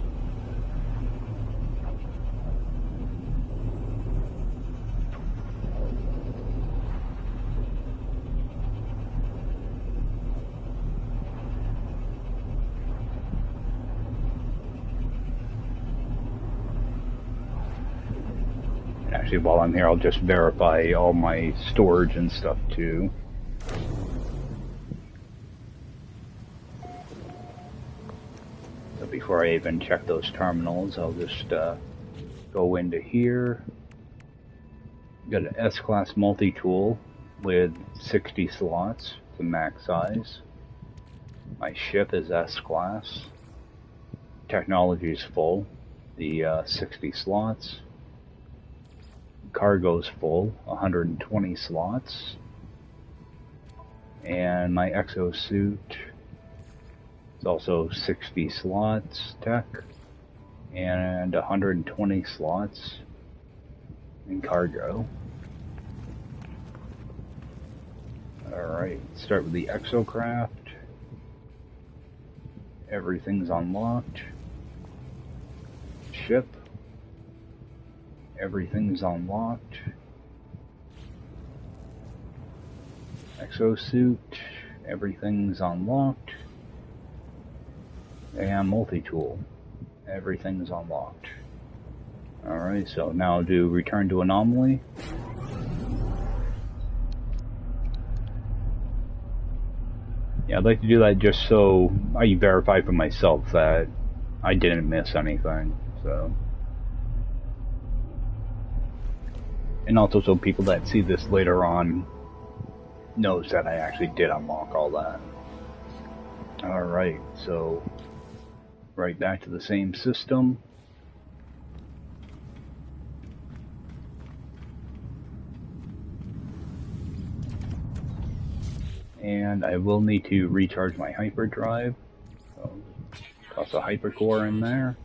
Actually, while I'm here, I'll just verify all my storage and stuff too. So before I even check those terminals, I'll just go into here. Got an S-class multi-tool with 60 slots, the max size. My ship is S-class. Technology is full, the 60 slots. Cargo's full, 120 slots. And my exosuit is also 60 slots tech and 120 slots in cargo. Alright, start with the exocraft. Everything's unlocked. Ship. Everything's unlocked. Exosuit. Everything's unlocked. And multi-tool. Everything's unlocked. Alright, so now I'll do return to anomaly. Yeah, I'd like to do that just so I verify for myself that I didn't miss anything, so. And also so people that see this later on knows that I actually did unlock all that. Alright, so right back to the same system. And I will need to recharge my hyperdrive. So toss a hypercore in there.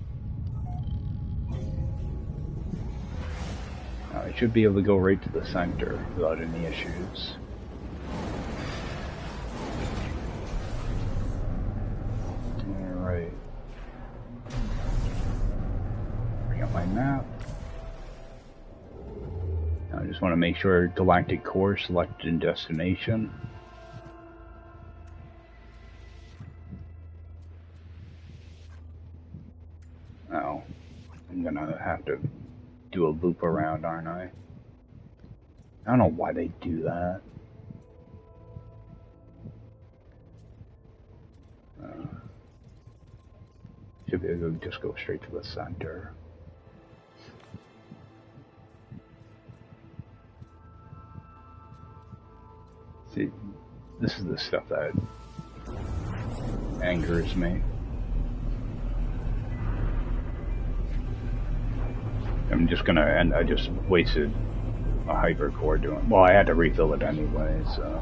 I should be able to go right to the center without any issues. Alright. Bring up my map. I just want to make sure galactic core selected in destination. Oh, I'm gonna have to do a loop around, aren't I? I don't know why they do that. Should be able to just go straight to the center. See, this is the stuff that angers me. I'm just gonna end. I just wasted a hyper core doing. Well, I had to refill it anyway, so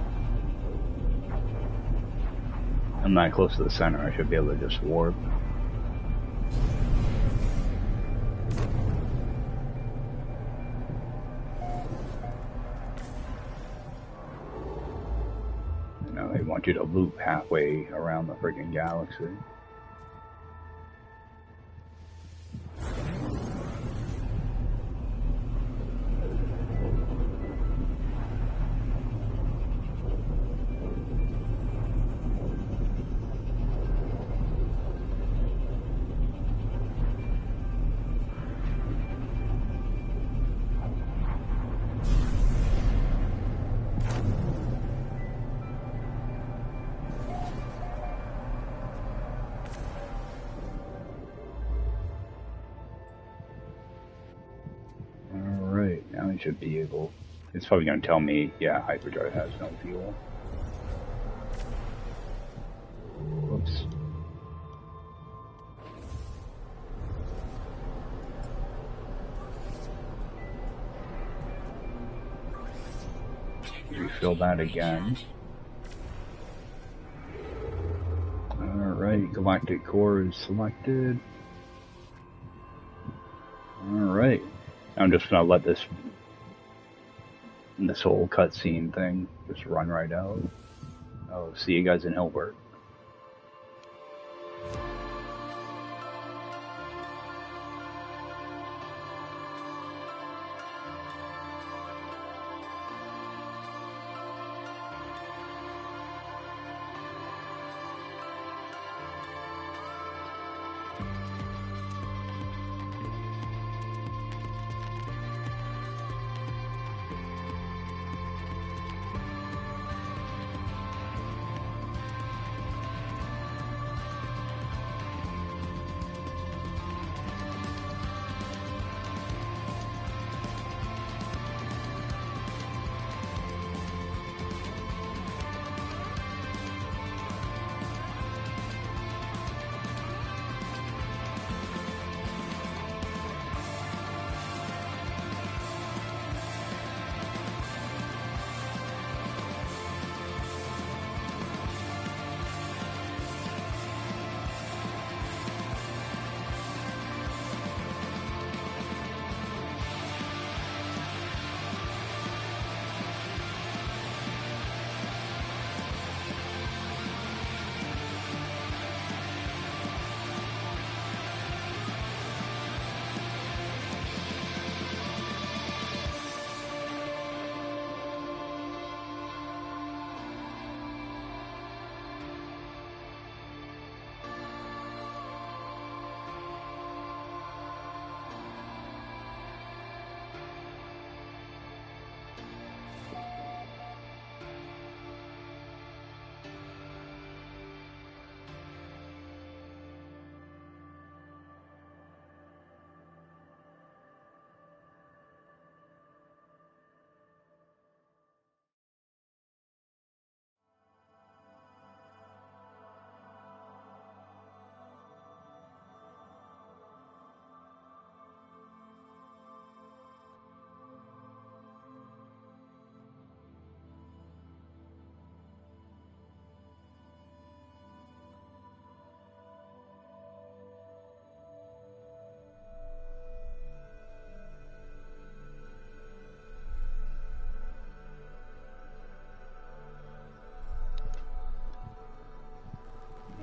I'm not close to the center. I should be able to just warp. You know, they want you to loop halfway around the freaking galaxy. Should be able. It's probably going to tell me, yeah, hyperdrive has no fuel. Whoops. Refill that again. Alright, galactic core is selected. Alright. I'm just going to let this whole cutscene thing just run right out. I'll see you guys in Hilbert.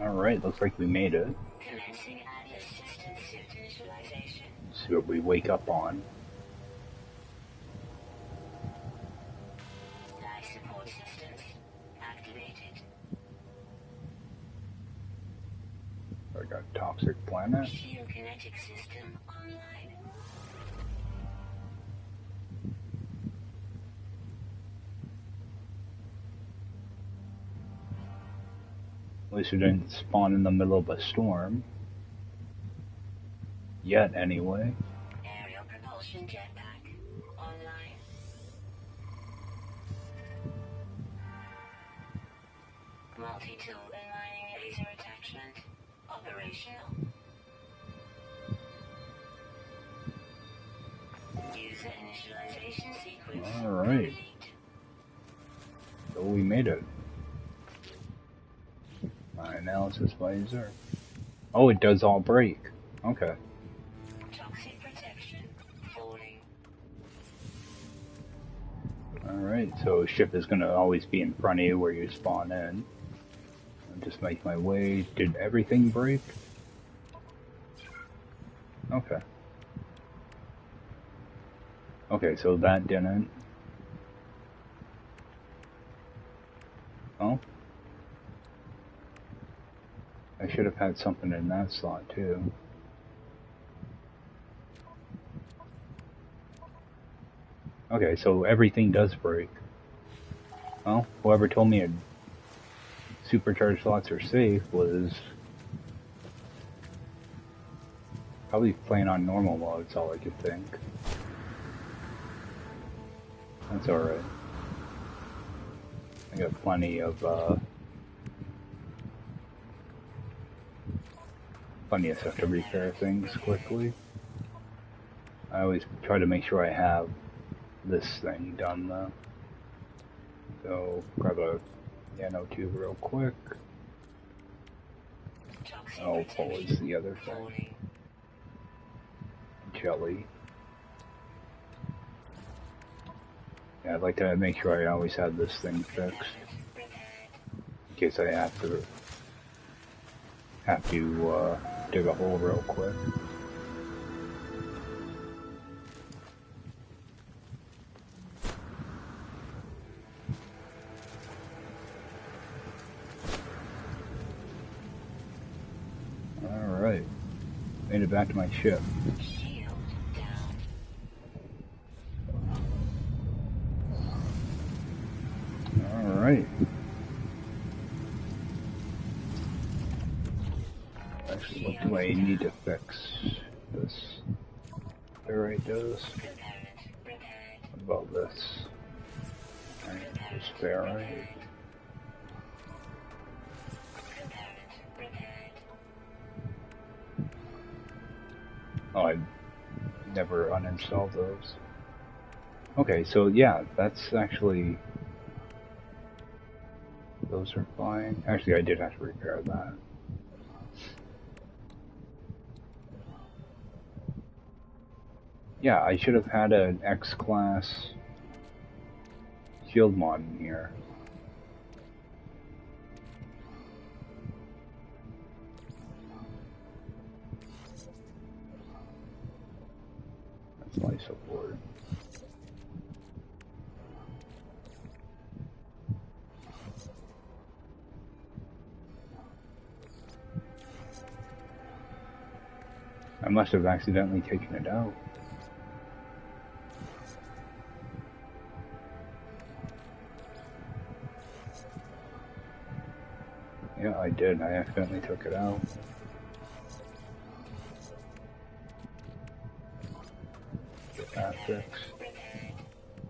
Alright, looks like we made it. Commencing Atlas system suit initialization. See what we wake up on. Life support systems activated. I got toxic planet. Shield kinetic system online. At least we didn't spawn in the middle of a storm. Yet, anyway. Aerial propulsion jetpack online. Multi-tool and mining laser attachment operational. User initialization sequence. Alright. complete. So we made it. My analysis by user. Oh, it does all break. Okay. Toxic protection falling. Alright, so ship is gonna always be in front of you where you spawn in. I'll just make my way. Did everything break? Okay. Okay, so that didn't. Oh. I should have had something in that slot too. Okay, so everything does break. Well, whoever told me supercharged slots are safe was probably playing on normal mode, that's all I could think. That's alright. I got plenty of stuff to repair things quickly. I always try to make sure I have this thing done though. So grab a nanotube real quick. Toxic Oh, pull is protection the other thing. falling. Jelly. Yeah, I'd like to make sure I always have this thing fixed in case I have to dig a hole real quick. Alright. Made it back to my ship. Shield down. Alright. Actually, what do I need to fix? This ferrite does. What about this? Alright, this ferrite. Oh, I never uninstalled those. Okay, so yeah, that's actually... Those are fine. Actually, I did have to repair that. Yeah, I should have had an X-Class shield mod in here. That's life support. I must have accidentally taken it out. Yeah, I did. I accidentally took it out. Get that fixed.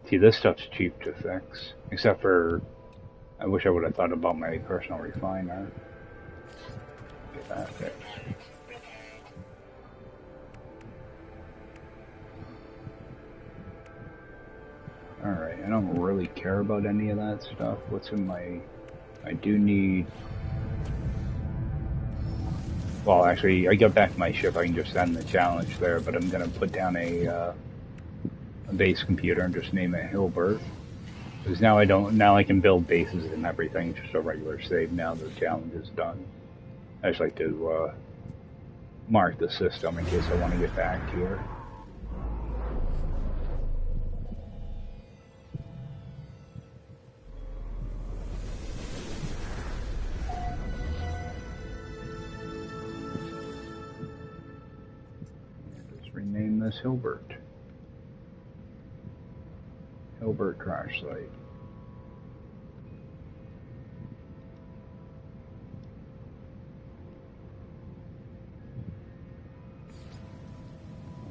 See, this stuff's cheap to fix. Except for, I wish I would have thought about my personal refiner. Get that fixed. Alright, I don't really care about any of that stuff. What's in my... I do need... Well, actually, I got back to my ship. I can just end the challenge there, but I'm gonna put down a base computer and just name it Hilbert. Because now I can build bases and everything, just a regular save now the challenge is done. I just like to mark the system in case I want to get back here. Let's rename this Hilbert. Hilbert crash site.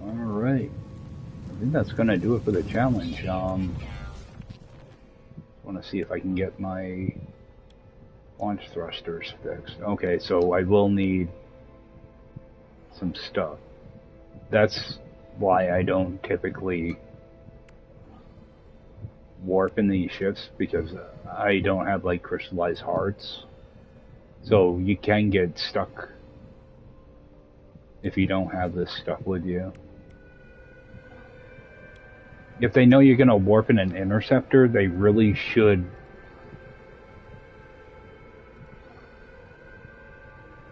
Alright. I think that's gonna do it for the challenge. Want to see if I can get my launch thrusters fixed. Okay, so I will need some stuff. That's why I don't typically warp in these ships, because I don't have like crystallized hearts. So you can get stuck if you don't have this stuff with you. If they know you're going to warp in an interceptor, they really should.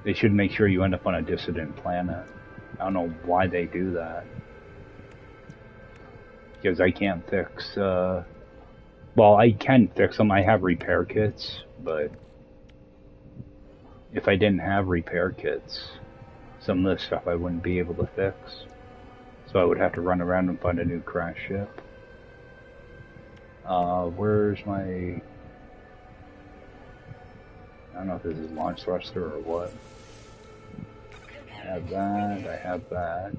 They should make sure you end up on a dissident planet. I don't know why they do that. Because I can't fix, well, I can fix them. I have repair kits, but if I didn't have repair kits, some of this stuff I wouldn't be able to fix. So I would have to run around and find a new crash ship. Where's my... I don't know if this is launch thruster or what. I have that, I have that.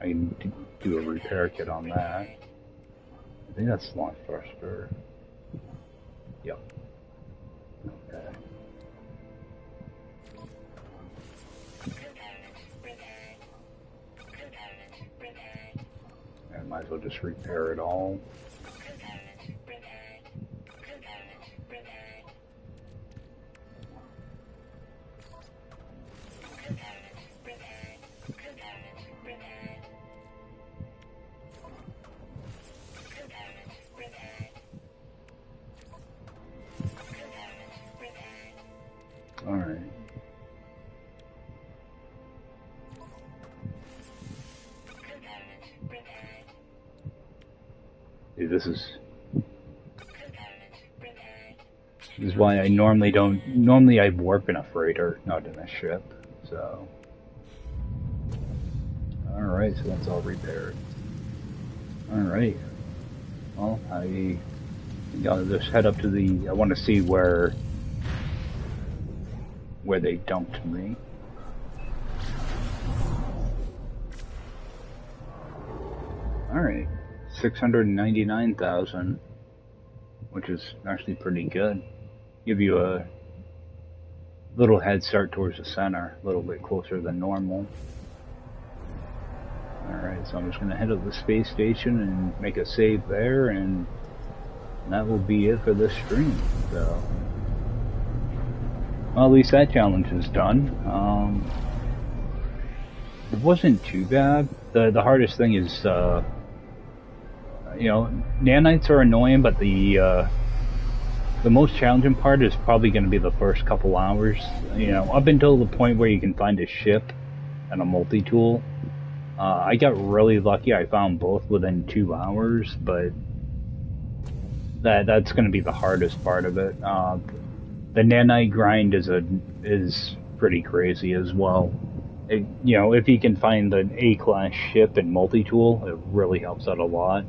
I can do a repair kit on that. I think that's launch thruster. Yep. Okay. I might as well just repair it all. Alright. This is why I normally don't. Normally I warp in a freighter, not in a ship. So. Alright, so that's all repaired. Alright. Well, I'll just head up to the. I want to see where they dumped me. Alright. 699,000, which is actually pretty good. Give you a little head start towards the center, a little bit closer than normal. Alright, so I'm just going to head to the space station and make a save there, and that will be it for this stream. So, well, at least that challenge is done. It wasn't too bad. The hardest thing is, you know, nanites are annoying, but the most challenging part is probably going to be the first couple hours. You know, up until the point where you can find a ship and a multi-tool. I got really lucky. I found both within 2 hours, but that's going to be the hardest part of it. The nanite grind is pretty crazy as well. You know, if you can find an A-class ship and multi-tool, it really helps out a lot.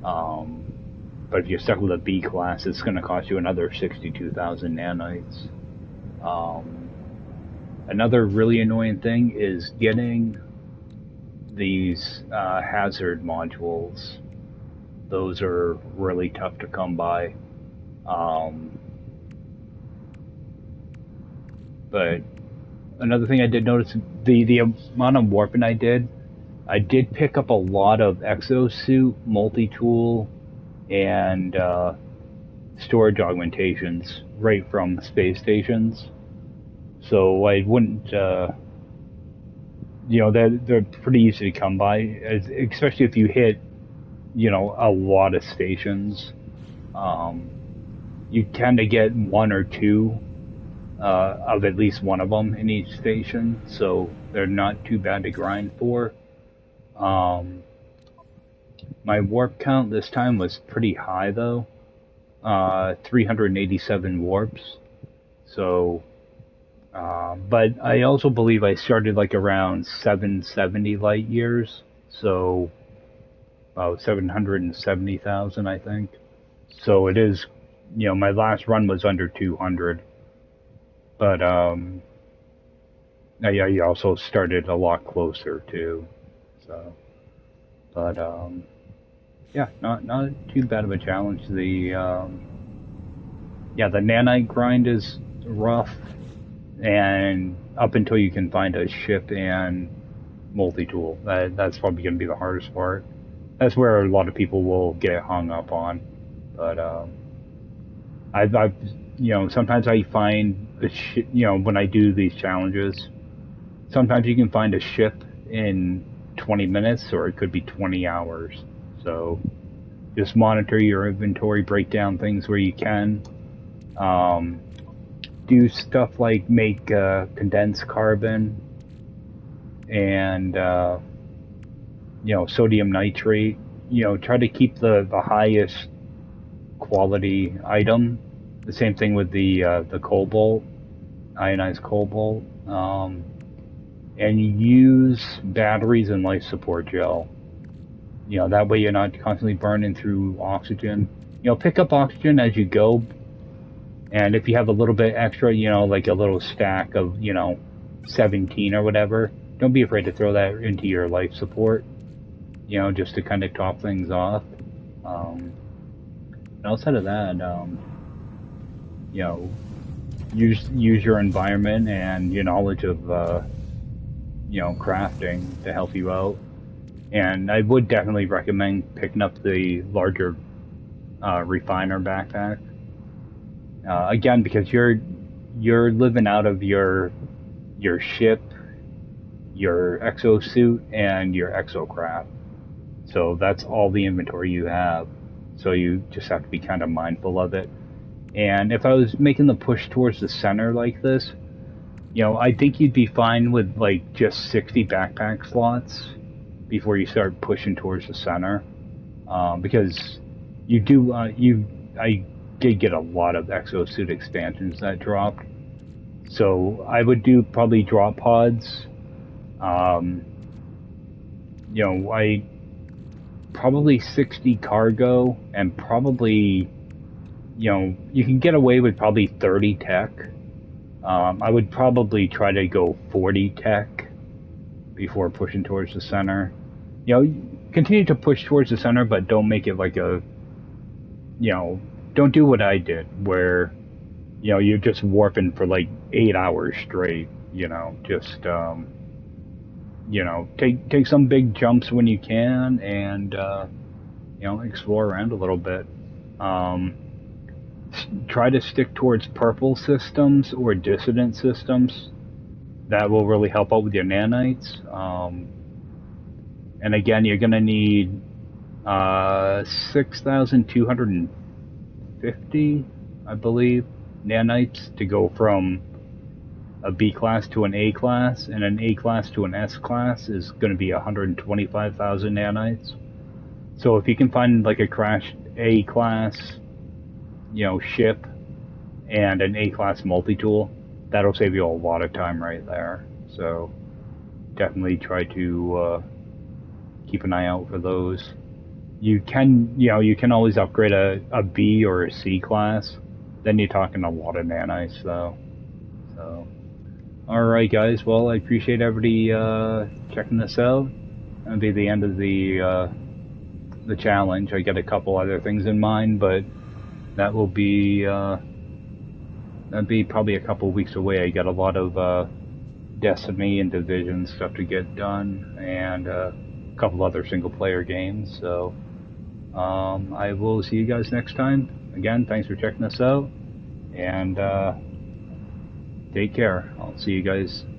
But if you're stuck with a B-class, it's going to cost you another 62,000 nanites. Another really annoying thing is getting these hazard modules. Those are really tough to come by. But another thing I did notice, the amount of warping I did pick up a lot of exosuit, multi-tool, and storage augmentations right from space stations. So I wouldn't, you know, they're pretty easy to come by, especially if you hit, you know, a lot of stations. You tend to get one or two of at least one of them in each station, so they're not too bad to grind for. Um, my warp count this time was pretty high though, 387 warps. So, but I also believe I started like around 770 light years, so about 770,000, I think. So it is, my last run was under 200, but I also started a lot closer too. So, but yeah, not too bad of a challenge. The nanite grind is rough, and up until you can find a ship and multi-tool, that's probably going to be the hardest part. That's where a lot of people will get hung up on. But I've sometimes I find when I do these challenges, sometimes you can find a ship in 20 minutes, or it could be 20 hours. So just monitor your inventory, break down things where you can. Do stuff like make condensed carbon and sodium nitrate. Try to keep the highest quality item. The same thing with the cobalt, ionized cobalt, and use batteries and life support gel. That way you're not constantly burning through oxygen. Pick up oxygen as you go, and if you have a little bit extra, like a little stack of 17 or whatever, don't be afraid to throw that into your life support. Just to kind of top things off. And outside of that, use your environment and your knowledge of crafting to help you out. And I would definitely recommend picking up the larger refiner backpack. Again, because you're living out of your ship, your exosuit, and your exocraft. So that's all the inventory you have. So you just have to be kind of mindful of it. And if I was making the push towards the center like this, I think you'd be fine with like just 60 backpack slots before you start pushing towards the center. Because I did get a lot of exosuit expansions that dropped. So I would do probably drop pods. I probably 60 cargo, and probably, you can get away with probably 30 tech. I would probably try to go 40 tech before pushing towards the center. Continue to push towards the center, but don't make it like don't do what I did, where, you're just warping for like 8 hours straight, just, take some big jumps when you can, and explore around a little bit. Try to stick towards purple systems or dissident systems. That will really help out with your nanites. And again, you're gonna need 6,250, I believe, nanites to go from a B class to an A class, and an A class to an S class is going to be 125,000 nanites. So if you can find like a crashed A class, ship, and an A class multi-tool, that'll save you a lot of time right there. So definitely try to keep an eye out for those. You can always upgrade a B or a C class. Then you're talking a lot of nanites though. So. Alright guys, well I appreciate everybody checking this out. That'll be the end of the challenge. I got a couple other things in mind, but that will be that'd be probably a couple weeks away. I got a lot of Destiny and Division stuff to get done, and a couple other single player games. So I will see you guys next time. Again, thanks for checking us out, and take care. I'll see you guys later.